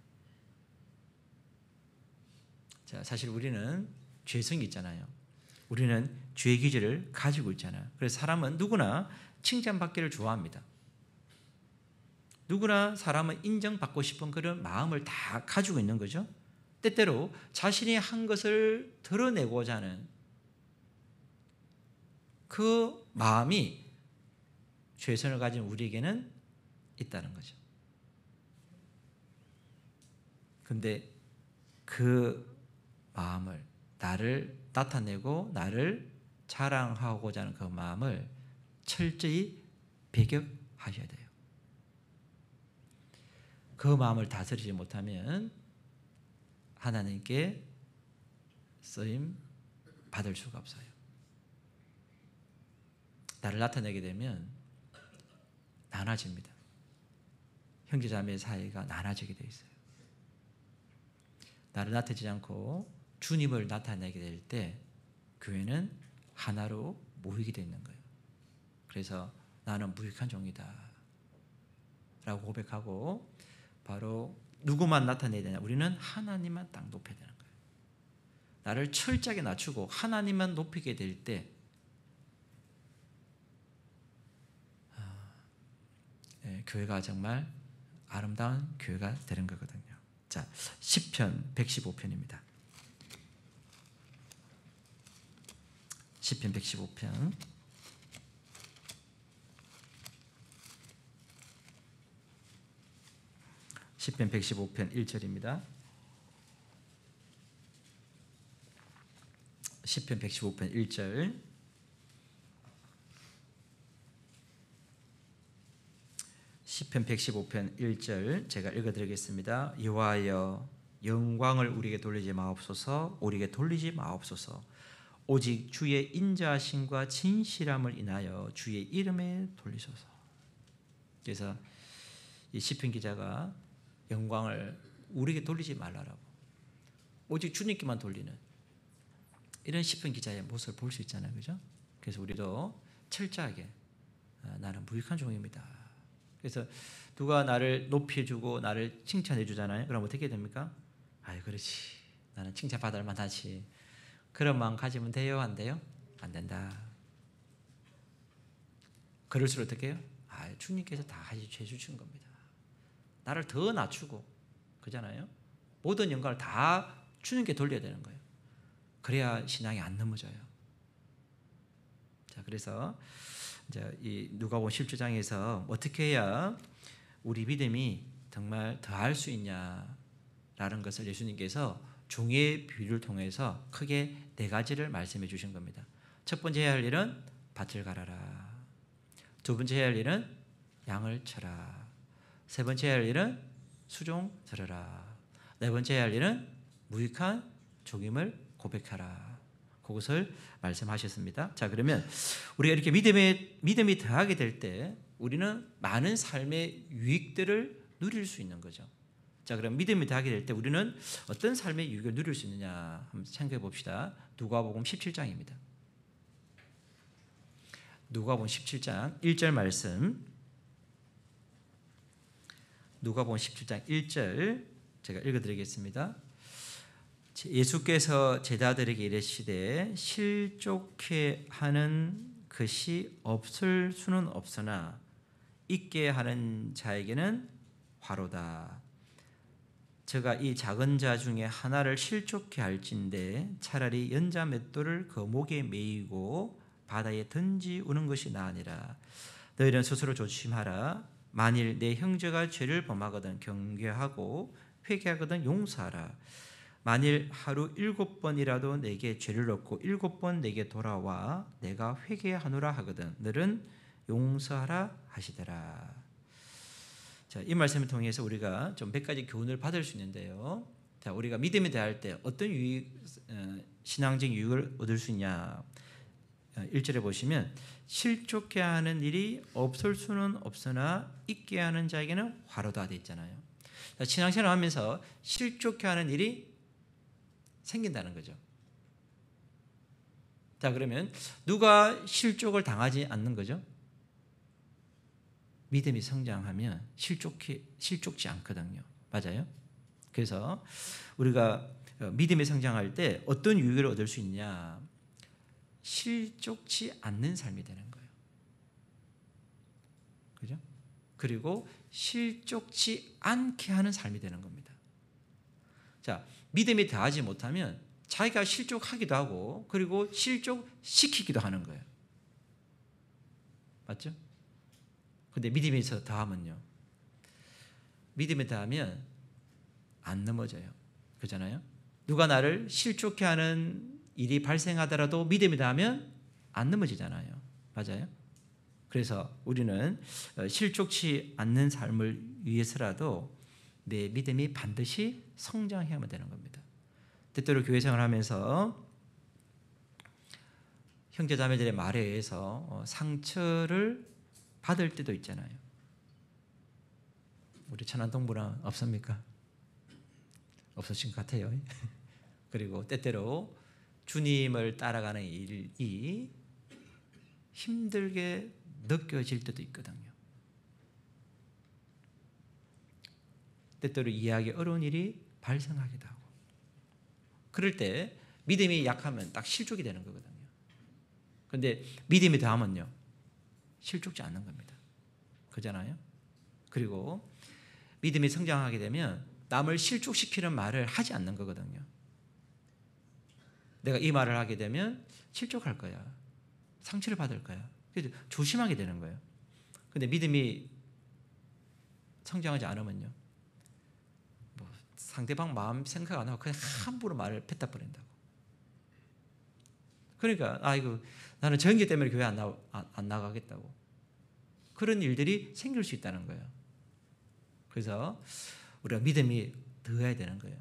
자, 사실 우리는 죄성이 있잖아요. 우리는 죄의 기질을 가지고 있잖아요. 그래서 사람은 누구나 칭찬받기를 좋아합니다. 누구나 사람은 인정받고 싶은 그런 마음을 다 가지고 있는 거죠. 때때로 자신이 한 것을 드러내고자 하는 그 마음이 최선을 가진 우리에게는 있다는 거죠. 근데 그 마음을, 나를 나타내고 나를 자랑하고자 하는 그 마음을 철저히 배격하셔야 돼요. 그 마음을 다스리지 못하면 하나님께 쓰임 받을 수가 없어요. 나를 나타내게 되면 나눠집니다. 형제자매 사이가 나눠지게 돼 있어요. 나를 나타내지 않고 주님을 나타내게 될 때 교회는 하나로 모이게 돼 있는 거예요. 그래서 나는 무익한 종이다 라고 고백하고, 바로 누구만 나타내야 되냐? 우리는 하나님만 딱 높여야 되는 거예요. 나를 철저하게 낮추고 하나님만 높이게 될 때 교회가 정말 아름다운 교회가 되는 거거든요. 자, 시편 115편입니다. 시편 115편. 시편 115편 1절입니다. 시편 115편 1절. 시편 115편 1절 제가 읽어드리겠습니다. 여호와여, 영광을 우리에게 돌리지 마옵소서. 우리에게 돌리지 마옵소서. 오직 주의 인자하심과 진실함을 인하여 주의 이름에 돌리소서. 그래서 이 시편 기자가 영광을 우리에게 돌리지 말라라고, 오직 주님께만 돌리는 이런 시편 기자의 모습을 볼 수 있잖아요, 그죠? 그래서 우리도 철저하게 나는 무익한 종입니다. 그래서 누가 나를 높여주고 나를 칭찬해 주잖아요. 그럼 어떻게 됩니까? 아이, 그렇지, 나는 칭찬받을 만하지. 그런 마음 가지면 돼요, 안 돼요? 안 된다. 그럴수록 어떻게 해요? 주님께서 다 해주신 겁니다. 나를 더 낮추고, 그잖아요. 모든 영광을 다 주님께 돌려야 되는 거예요. 그래야 신앙이 안 넘어져요. 자, 그래서 이제 이 누가복음 17장에서 어떻게 해야 우리 믿음이 정말 더할 수 있냐라는 것을 예수님께서 종의 비유를 통해서 크게 4가지를 말씀해 주신 겁니다. 첫 번째 해야 할 일은 밭을 갈아라. 두 번째 해야 할 일은 양을 쳐라. 세 번째 해야 할 일은 수종 들으라. 네 번째 해야 할 일은 무익한 종임을 고백하라. 그것을 말씀하셨습니다. 자, 그러면 우리가 이렇게 믿음이 더하게 될 때 우리는 많은 삶의 유익들을 누릴 수 있는 거죠. 자, 그럼 믿음이 더하게 될 때 우리는 어떤 삶의 유익을 누릴 수 있느냐 한번 생각해 봅시다. 누가복음 17장입니다. 누가복음 17장 1절 말씀. 누가복음 17장 1절 제가 읽어드리겠습니다. 예수께서 제자들에게 이르시되 실족해 하는 것이 없을 수는 없으나 있게 하는 자에게는 화로다. 저가 이 작은 자 중에 하나를 실족해 할진대 차라리 연자 맷돌을 그 목에 매이고 바다에 던지우는 것이 나으니라. 너희는 스스로 조심하라. 만일 내 형제가 죄를 범하거든 경계하고 회개하거든 용서하라. 만일 하루 7번이라도 내게 죄를 얻고 7번 내게 돌아와 내가 회개하노라 하거든 너는 용서하라 하시더라. 자, 이 말씀을 통해서 우리가 좀 몇 가지 교훈을 받을 수 있는데요. 자, 우리가 믿음에 대할 때 어떤 신앙적인 유익을 얻을 수 있냐. 1절에 보시면 실족해 하는 일이 없을 수는 없으나 있게 하는 자에게는 화로다 되어 있잖아요. 자, 신앙생활을 하면서 실족해 하는 일이 생긴다는 거죠. 자, 그러면 누가 실족을 당하지 않는 거죠? 믿음이 성장하면 실족지 않거든요. 맞아요? 그래서 우리가 믿음이 성장할 때 어떤 유익을 얻을 수 있냐? 실족지 않는 삶이 되는 거예요. 그죠? 그리고 실족지 않게 하는 삶이 되는 겁니다. 자, 믿음이 더하지 못하면 자기가 실족하기도 하고 그리고 실족시키기도 하는 거예요. 맞죠? 근데 믿음에서 더하면요, 믿음에 더하면 안 넘어져요. 그렇잖아요? 누가 나를 실족해 하는 일이 발생하더라도 믿음에 더하면 안 넘어지잖아요. 맞아요? 그래서 우리는 실족치 않는 삶을 위해서라도 내 믿음이 반드시 성장해야만 되는 겁니다. 때때로 교회 생활하면서 형제자매들의 말에 의해서 상처를 받을 때도 있잖아요. 우리 천안 동부랑 없습니까? 없으신 것 같아요. 그리고 때때로 주님을 따라가는 일이 힘들게 느껴질 때도 있거든요. 때때로 이해하기 어려운 일이 발생하기도 하고, 그럴 때 믿음이 약하면 딱 실족이 되는 거거든요. 그런데 믿음이 더하면요, 실족지 않는 겁니다. 그잖아요? 그리고 믿음이 성장하게 되면 남을 실족시키는 말을 하지 않는 거거든요. 내가 이 말을 하게 되면 실족할 거야. 상처를 받을 거야. 그래서 조심하게 되는 거예요. 근데 믿음이 성장하지 않으면요, 뭐 상대방 마음 생각 안 하고 그냥 함부로 말을 뱉어 버린다고. 그러니까 이거 나는 저 형제 때문에 교회 안 나가겠다고. 그런 일들이 생길 수 있다는 거예요. 그래서 우리가 믿음이 더해야 되는 거예요.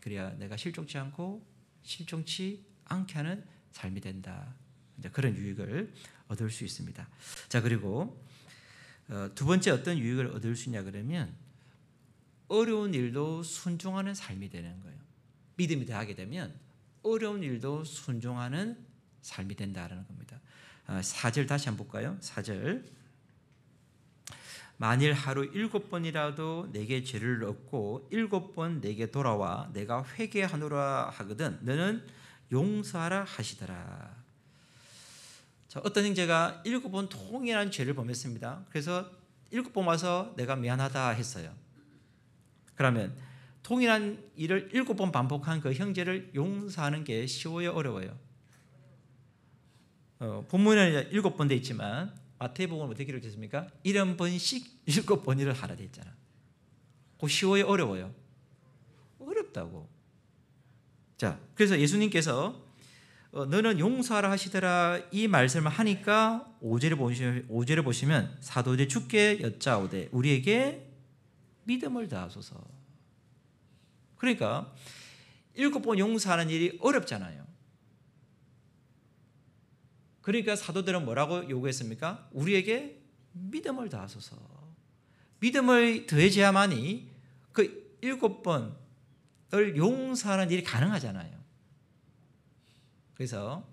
그래야 내가 실족치 않고 실족치 않게 하는 삶이 된다. 이제 그런 유익을 얻을 수 있습니다. 자, 그리고 두 번째 어떤 유익을 얻을 수 있냐 그러면 어려운 일도 순종하는 삶이 되는 거예요. 믿음이 더하게 되면 어려운 일도 순종하는 삶이 된다는 겁니다. 4절 다시 한번 볼까요? 4절. 만일 하루 7번이라도 내게 죄를 얻고 7번 내게 돌아와 내가 회개하노라 하거든 너는 용서하라 하시더라. 자, 어떤 형제가 7번 동일한 죄를 범했습니다. 그래서 7번 와서 내가 미안하다 했어요. 그러면 동일한 일을 7번 반복한 그 형제를 용서하는 게 쉬워요, 어려워요? 본문에는 7번 돼 있지만 마태복음은 어떻게 기록됐습니까? 70번씩 7번이를 하라 돼 있잖아. 그거 쉬워요, 어려워요? 어렵다고. 자, 그래서 예수님께서 너는 용서하라 하시더라 이 말씀을 하니까 5절을 보시면 사도들이 주께 여짜오되 우리에게 믿음을 다하소서. 그러니까 7번 용서하는 일이 어렵잖아요. 그러니까 사도들은 뭐라고 요구했습니까? 우리에게 믿음을 다하소서. 믿음을 더해져야만이 그 7번을 용서하는 일이 가능하잖아요. 그래서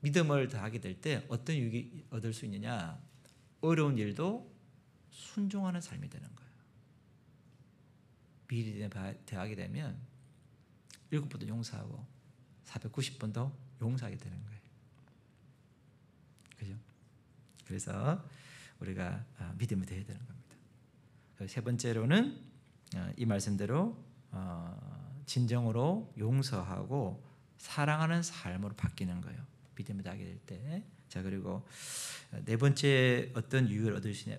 믿음을 더하게 될 때 어떤 유익이 얻을 수 있느냐? 어려운 일도 순종하는 삶이 되는 거예요. 믿음을 더하게 되면 7번도 용서하고 490번도 용서하게 되는 거예요. 그죠? 그래서 우리가 믿음을 더해야 되는 겁니다. 세 번째로는 이 말씀대로 진정으로 용서하고 사랑하는 삶으로 바뀌는 거예요. 믿음을 더하게 될 때. 자, 그리고 네 번째 어떤 유익을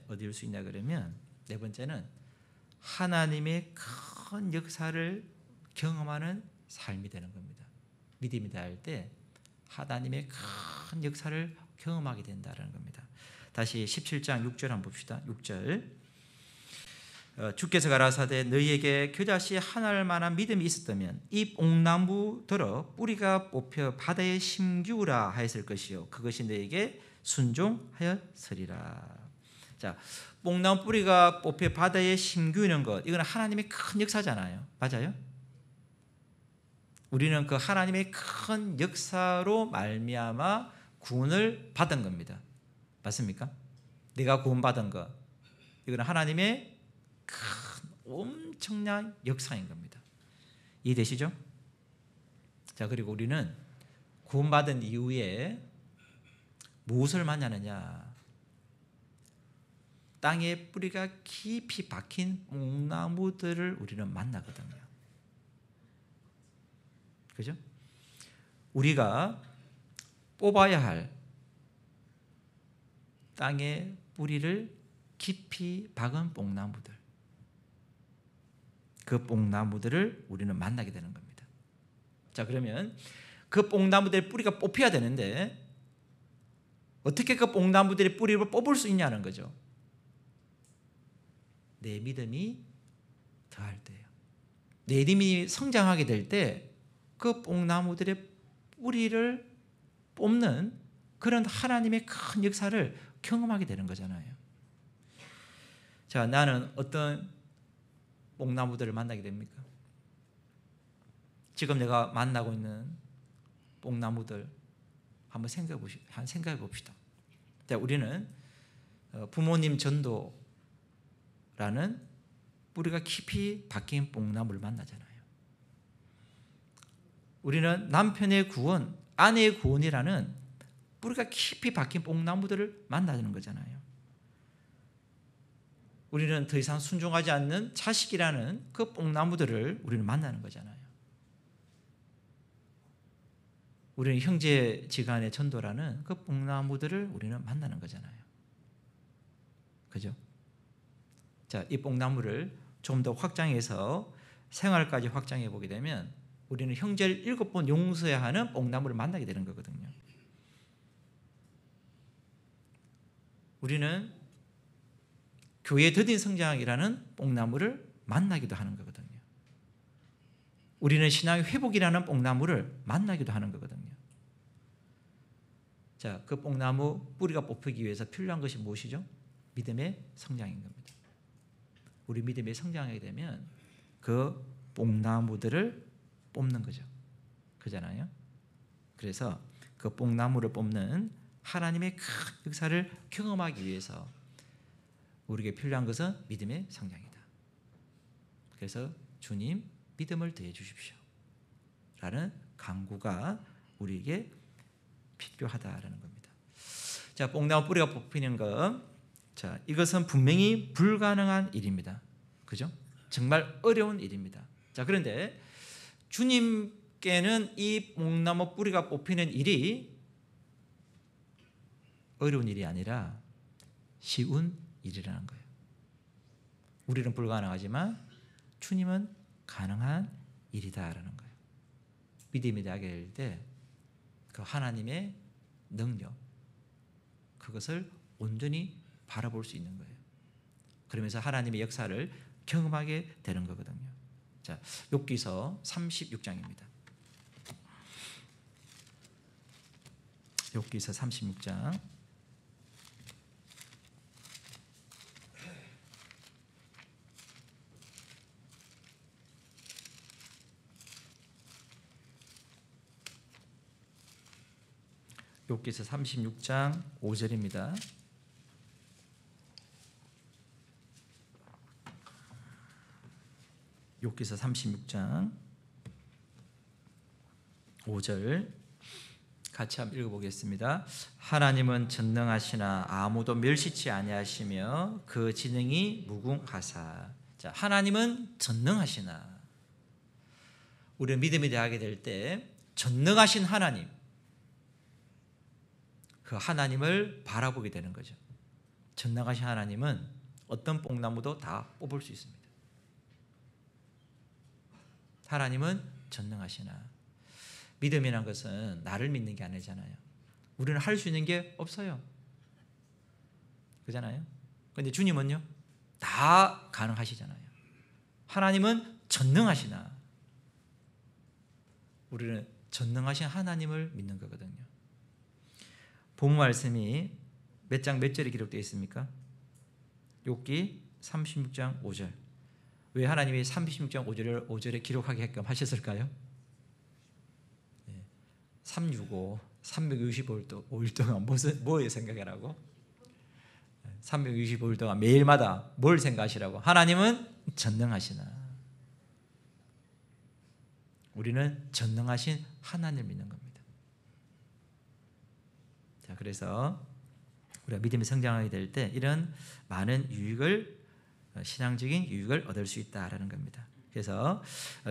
얻을 수 있냐 그러면 네 번째는 하나님의 큰 역사를 경험하는 삶이 되는 겁니다. 믿음이 더할 때 하나님의 큰 역사를 경험하게 된다는 겁니다. 다시 17장 6절 한번 봅시다. 6절. 주께서 가라사대 너희에게 겨자씨 하나를 만한 믿음이 있었다면 이 뽕나무 들어 뿌리가 뽑혀 바다에 심기우라 하였을 것이요 그것이 너희에게 순종하였으리라. 자, 뽕나무 뿌리가 뽑혀 바다에 심기우는 것, 이건 하나님의 큰 역사잖아요. 맞아요? 우리는 그 하나님의 큰 역사로 말미암아 구원을 받은 겁니다. 맞습니까? 내가 구원받은 것, 이건 하나님의 큰 엄청난 역사인 겁니다. 이해되시죠? 자, 그리고 우리는 구원받은 이후에 무엇을 만나느냐? 땅에 뿌리가 깊이 박힌 뽕나무들을 우리는 만나거든요. 그죠? 우리가 뽑아야 할 땅에 뿌리를 깊이 박은 뽕나무들, 그 뽕나무들을 우리는 만나게 되는 겁니다. 자, 그러면 그 뽕나무들의 뿌리가 뽑혀야 되는데 어떻게 그 뽕나무들의 뿌리를 뽑을 수 있냐는 거죠. 내 믿음이 더할 때예요. 내 믿음이 성장하게 될 때 그 뽕나무들의 뿌리를 뽑는 그런 하나님의 큰 역사를 경험하게 되는 거잖아요. 자, 나는 어떤 뽕나무들을 만나게 됩니까? 지금 내가 만나고 있는 뽕나무들 한번 생각해 봅시다. 자, 우리는 부모님 전도라는 뿌리가 깊이 박힌 뽕나무를 만나잖아요. 우리는 남편의 구원, 아내의 구원이라는 뿌리가 깊이 박힌 뽕나무들을 만나는 거잖아요. 우리는 더 이상 순종하지 않는 자식이라는 그 뽕나무들을 우리는 만나는 거잖아요. 우리는 형제지간의 전도라는 그 뽕나무들을 우리는 만나는 거잖아요. 그죠? 자, 이 뽕나무를 좀 더 확장해서 생활까지 확장해 보게 되면 우리는 형제를 7번 용서해야 하는 뽕나무를 만나게 되는 거거든요. 우리는 교회 더딘 성장이라는 뽕나무를 만나기도 하는 거거든요. 우리는 신앙의 회복이라는 뽕나무를 만나기도 하는 거거든요. 자, 그 뽕나무 뿌리가 뽑히기 위해서 필요한 것이 무엇이죠? 믿음의 성장인 겁니다. 우리 믿음이 성장하게 되면 그 뽕나무들을 뽑는 거죠. 그잖아요. 그래서 그 뽕나무를 뽑는 하나님의 큰 역사를 경험하기 위해서 우리에게 필요한 것은 믿음의 성장이다. 그래서 주님, 믿음을 더해 주십시오 라는 간구가 우리에게 필요하다라는 겁니다. 자, 뽕나무 뿌리가 뽑히는 것, 자, 이것은 분명히 불가능한 일입니다. 그죠? 정말 어려운 일입니다. 자, 그런데 주님께는 이 뽕나무 뿌리가 뽑히는 일이 어려운 일이 아니라 쉬운 일이라는 거예요. 우리는 불가능하지만 주님은 가능한 일이다라는 거예요. 믿음이 되게 될 때 그 하나님의 능력, 그것을 온전히 바라볼 수 있는 거예요. 그러면서 하나님의 역사를 경험하게 되는 거거든요. 자, 욥기서 36장입니다. 욥기서 36장. 욥기서 36장 5절입니다. 욥기서 36장 5절 같이 한번 읽어보겠습니다. 하나님은 전능하시나 아무도 멸시치 아니하시며 그 지능이 무궁하사. 자, 하나님은 전능하시나. 우리는 믿음이 대하게 될 때 전능하신 하나님, 그 하나님을 바라보게 되는 거죠. 전능하신 하나님은 어떤 뽕나무도 다 뽑을 수 있습니다. 하나님은 전능하시나. 믿음이란 것은 나를 믿는 게 아니잖아요. 우리는 할 수 있는 게 없어요. 그렇잖아요. 그런데 주님은요, 다 가능하시잖아요. 하나님은 전능하시나. 우리는 전능하신 하나님을 믿는 거거든요. 본 말씀이 몇 장 몇 절에 기록되어 있습니까? 욥기 36장 5절. 왜 하나님이 36장 5절에 기록하게끔 하셨을까요? 365, 365일 동안 뭘 생각하라고? 365일 동안 매일마다 뭘 생각하시라고? 하나님은 전능하시나. 우리는 전능하신 하나님을 믿는 겁니다. 자, 그래서 우리가 믿음이 성장하게 될 때 이런 많은 유익을, 신앙적인 유익을 얻을 수 있다라는 겁니다. 그래서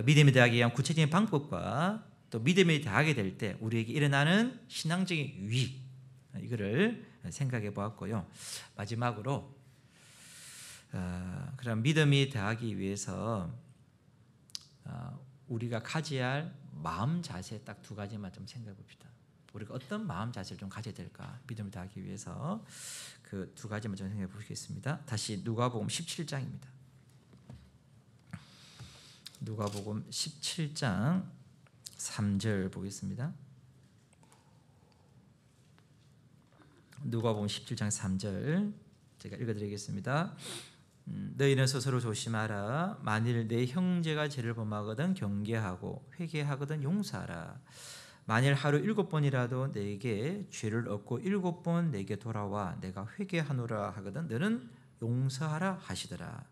믿음이 대하기 위한 구체적인 방법과 또 믿음이 대하게 될 때 우리에게 일어나는 신앙적인 유익, 이거를 생각해 보았고요. 마지막으로 그럼 믿음이 더하기 위해서 우리가 가져야 할 마음 자세 딱 두 가지만 좀 생각해 봅시다. 우리가 어떤 마음 자세를 좀 가져야 될까? 믿음을 더하기 위해서 그 두 가지만 좀 생각해 보겠습니다. 다시 누가복음 17장입니다. 누가복음 17장 3절 보겠습니다. 누가복음 17장 3절 제가 읽어드리겠습니다. 너희는 스스로 조심하라. 만일 내 형제가 죄를 범하거든 경계하고 회개하거든 용서하라. 만일 하루 7번이라도 내게 죄를 얻고 7번 내게 돌아와 내가 회개하노라 하거든 너는 용서하라 하시더라.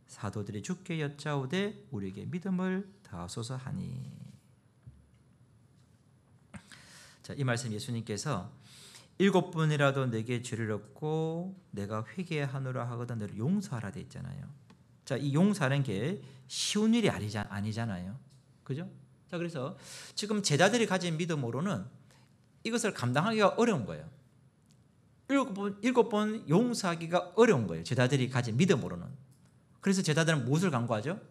사도들이 주께 여짜오되 우리에게 믿음을 더하소서 하니. 자, 이 말씀 예수님께서 7번이라도 내게 죄를 얻고 내가 회개하노라 하거든 너를 용서하라 돼 있잖아요. 자, 이 용서하는 게 쉬운 일이 아니잖아요. 그죠? 자, 그래서 지금 제자들이 가진 믿음으로는 이것을 감당하기가 어려운 거예요. 7번 용서하기가 어려운 거예요. 제자들이 가진 믿음으로는. 그래서 제자들은 무엇을 간구하죠?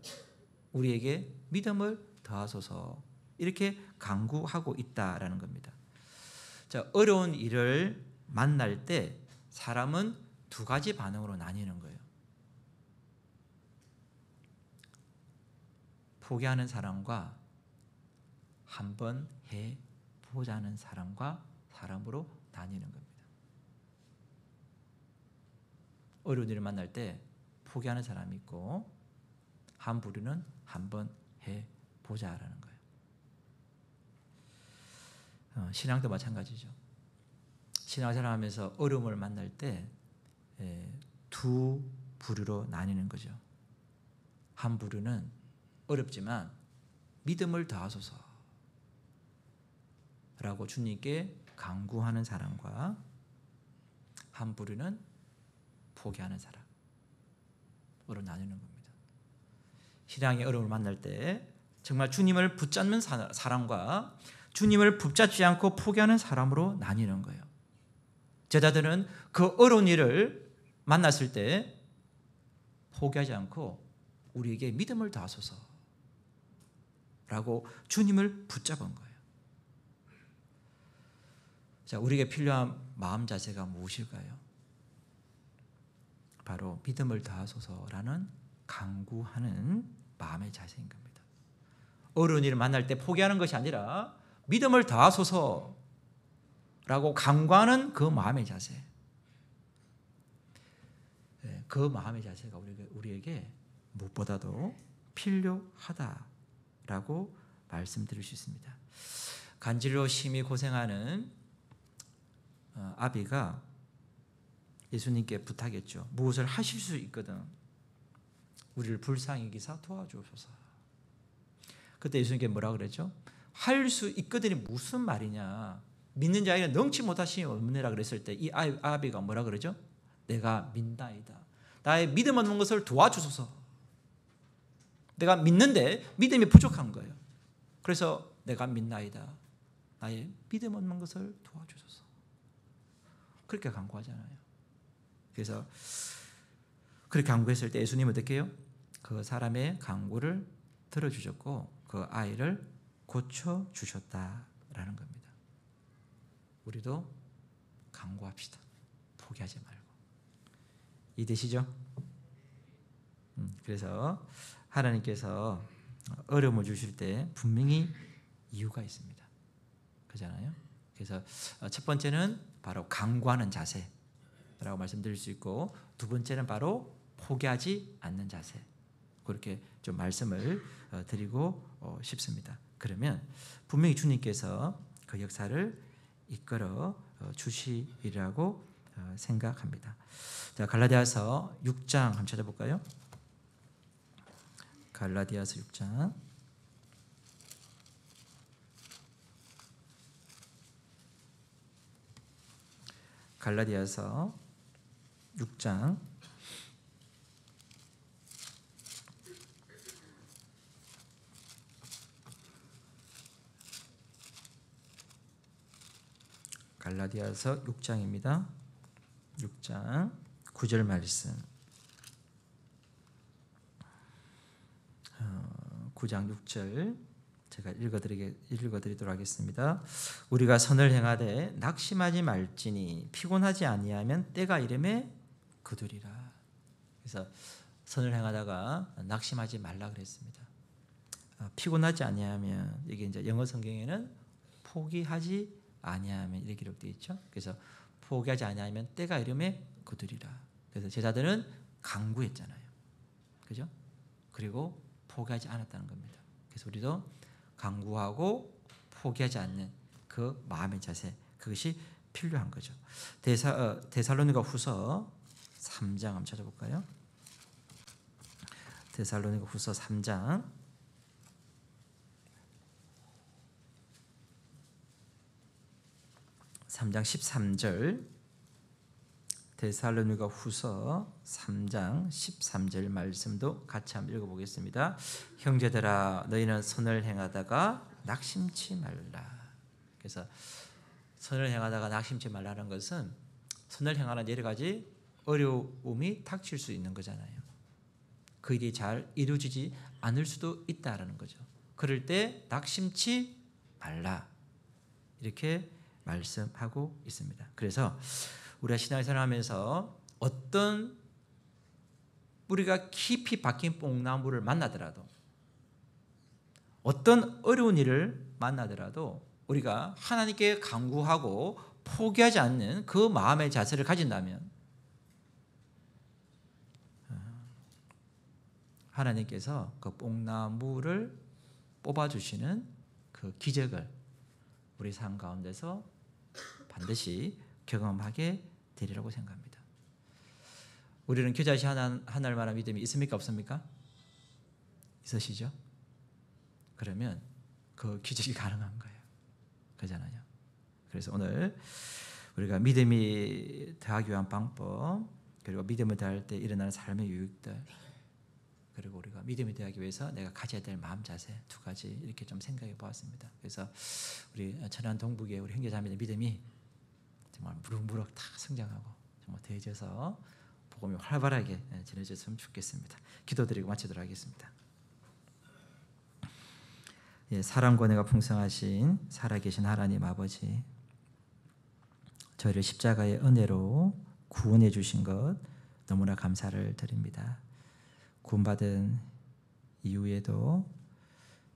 우리에게 믿음을 더하소서. 이렇게 간구하고 있다라는 겁니다. 자, 어려운 일을 만날 때 사람은 두 가지 반응으로 나뉘는 거예요. 포기하는 사람과 한번 해보자는 사람으로 나뉘는 겁니다. 어려운 일을 만날 때 포기하는 사람이 있고 한 부류는 한번 해보자라는 거예요. 신앙도 마찬가지죠. 신앙생활 하면서 어려움을 만날 때 두 부류로 나뉘는 거죠. 한 부류는 어렵지만 믿음을 더하소서 라고 주님께 간구하는 사람과 한 부류는 포기하는 사람으로 나누는 겁니다. 신앙의 어려움을 만날 때 정말 주님을 붙잡는 사람과 주님을 붙잡지 않고 포기하는 사람으로 나뉘는 거예요. 제자들은 그 어려운 일을 만났을 때 포기하지 않고 우리에게 믿음을 더하소서 라고 주님을 붙잡은 거예요. 자, 우리에게 필요한 마음 자세가 무엇일까요? 바로 믿음을 더하소서라는 간구하는 마음의 자세인 겁니다. 어려운 일을 만날 때 포기하는 것이 아니라 믿음을 더하소서라고 간구하는 그 마음의 자세. 그 마음의 자세가 우리에게 무엇보다도 필요하다라고 말씀드릴 수 있습니다. 간질로 심히 고생하는 아비가 예수님께 부탁했죠. 무엇을 하실 수 있거든 우리를 불쌍히 여기사 도와주옵소서. 그때 예수님께 뭐라 그랬죠? 할 수 있거든이 무슨 말이냐? 믿는 자에게 넘치 못하시니 없느라 그랬을 때 이 아비가 뭐라 그러죠? 내가 믿나이다. 나의 믿음 없는 것을 도와주소서. 내가 믿는데 믿음이 부족한 거예요. 그래서 내가 믿나이다. 나의 믿음 없는 것을 도와주소서. 그렇게 간구하잖아요. 그래서 그렇게 간구했을 때 예수님은 어떻게 해요? 그 사람의 간구를 들어주셨고 그 아이를 고쳐주셨다라는 겁니다. 우리도 간구합시다. 포기하지 말고. 이해되시죠? 그래서 하나님께서 어려움을 주실 때 분명히 이유가 있습니다. 그렇잖아요? 그래서 첫 번째는 바로 간구하는 자세라고 말씀드릴 수 있고 두 번째는 바로 포기하지 않는 자세. 그렇게 좀 말씀을 드리고 싶습니다. 그러면 분명히 주님께서 그 역사를 이끌어 주시리라고 생각합니다. 자, 갈라디아서 6장 한번 찾아볼까요? 갈라디아서 6장 갈라디아서 6장 6장입니다. 6장 9절 말씀. 9장 6절 제가 읽어드리도록 하겠습니다. 우리가 선을 행하되 낙심하지 말지니 피곤하지 아니하면 때가 이름에 거두리라. 그래서 선을 행하다가 낙심하지 말라 그랬습니다. 피곤하지 아니하면, 이게 이제 영어 성경에는 포기하지 아니하면 이렇게 기록되어 있죠. 그래서 포기하지 아니하면 때가 이름에 거두리라. 그래서 제자들은 강구했잖아요. 그죠? 그리고 포기하지 않았다는 겁니다. 그래서 우리도 강구하고 포기하지 않는 그 마음의 자세, 그것이 필요한 거죠. 데살로니가 후서 3장 한번 찾아볼까요? 데살로니가 후서 3장 13절. 데살로니가 후서 3장 13절 말씀도 같이 한번 읽어보겠습니다. 형제들아 너희는 선을 행하다가 낙심치 말라. 그래서 선을 행하다가 낙심치 말라는 것은 선을 행하는 여러 가지 어려움이 닥칠 수 있는 거잖아요. 그 일이 잘 이루어지지 않을 수도 있다라는 거죠. 그럴 때 낙심치 말라 이렇게 말씀하고 있습니다. 그래서 우리가 신앙생활을 하면서 어떤 뿌리가 깊이 박힌 뽕나무를 만나더라도, 어떤 어려운 일을 만나더라도 우리가 하나님께 간구하고 포기하지 않는 그 마음의 자세를 가진다면 하나님께서 그 뽕나무를 뽑아주시는 그 기적을 우리 삶 가운데서 반드시 경험하게 되리라고 생각합니다. 우리는 겨자씨 하나님만한 믿음이 있습니까? 없습니까? 있으시죠? 그러면 그 기적이 가능한 거예요. 그렇잖아요. 그래서 오늘 우리가 믿음이 더하기 위한 방법, 그리고 믿음을 더할 때 일어나는 삶의 유익들, 그리고 우리가 믿음이 되기 위해서 내가 가져야 될 마음 자세 두 가지 이렇게 좀 생각해 보았습니다. 그래서 우리 천안 동북의 우리 형제자매의 믿음이 정말 무럭무럭 다 성장하고 정말 더해져서 복음이 활발하게 전해졌으면 좋겠습니다. 기도드리고 마치도록 하겠습니다. 사랑과 은혜가 풍성하신 살아계신 하나님 아버지, 저희를 십자가의 은혜로 구원해 주신 것 너무나 감사를 드립니다. 구원받은 이후에도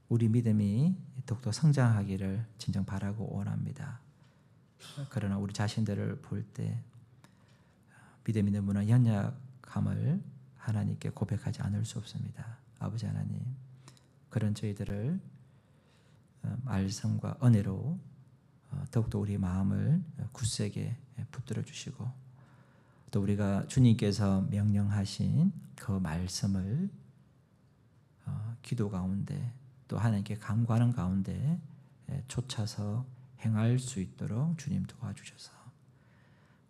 우리 믿음이 더욱더 성장하기를 진정 바라고 원합니다. 그러나 우리 자신들을 볼 때 믿음이 너무나 연약함을 하나님께 고백하지 않을 수 없습니다. 아버지 하나님, 그런 저희들을 말씀과 은혜로 더욱더 우리 마음을 굳세게 붙들어 주시고, 또 우리가 주님께서 명령하신 그 말씀을 기도 가운데 또 하나님께 간구하는 가운데 쫓아서 행할 수 있도록 주님 도와주셔서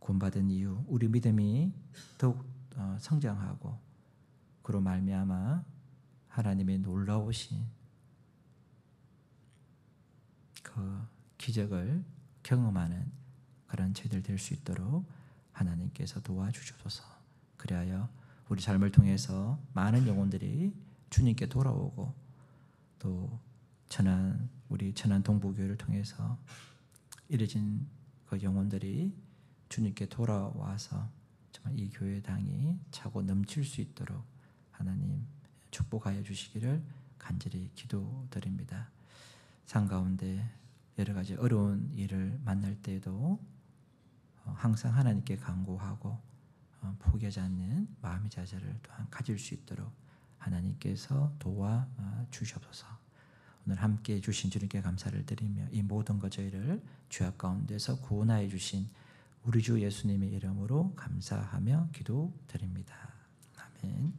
구원받은 이후 우리 믿음이 더욱 성장하고, 그로 말미암아 하나님의 놀라우신 그 기적을 경험하는 그런 저희들 될 수 있도록 하나님께서 도와주셔서, 그리하여 우리 삶을 통해서 많은 영혼들이 주님께 돌아오고, 또 우리 천안 동부교회를 통해서 이뤄진 그 영혼들이 주님께 돌아와서 정말 이 교회당이 차고 넘칠 수 있도록 하나님 축복하여 주시기를 간절히 기도드립니다. 삶 가운데 여러 가지 어려운 일을 만날 때에도 항상 하나님께 간구하고 포기하지 않는 마음의 자세를 또한 가질 수 있도록 하나님께서 도와주시옵소서. 오늘 함께 주신 주님께 감사를 드리며 이 모든 것 저희를 죄악 가운데서 구원하여 주신 우리 주 예수님의 이름으로 감사하며 기도드립니다. 아멘.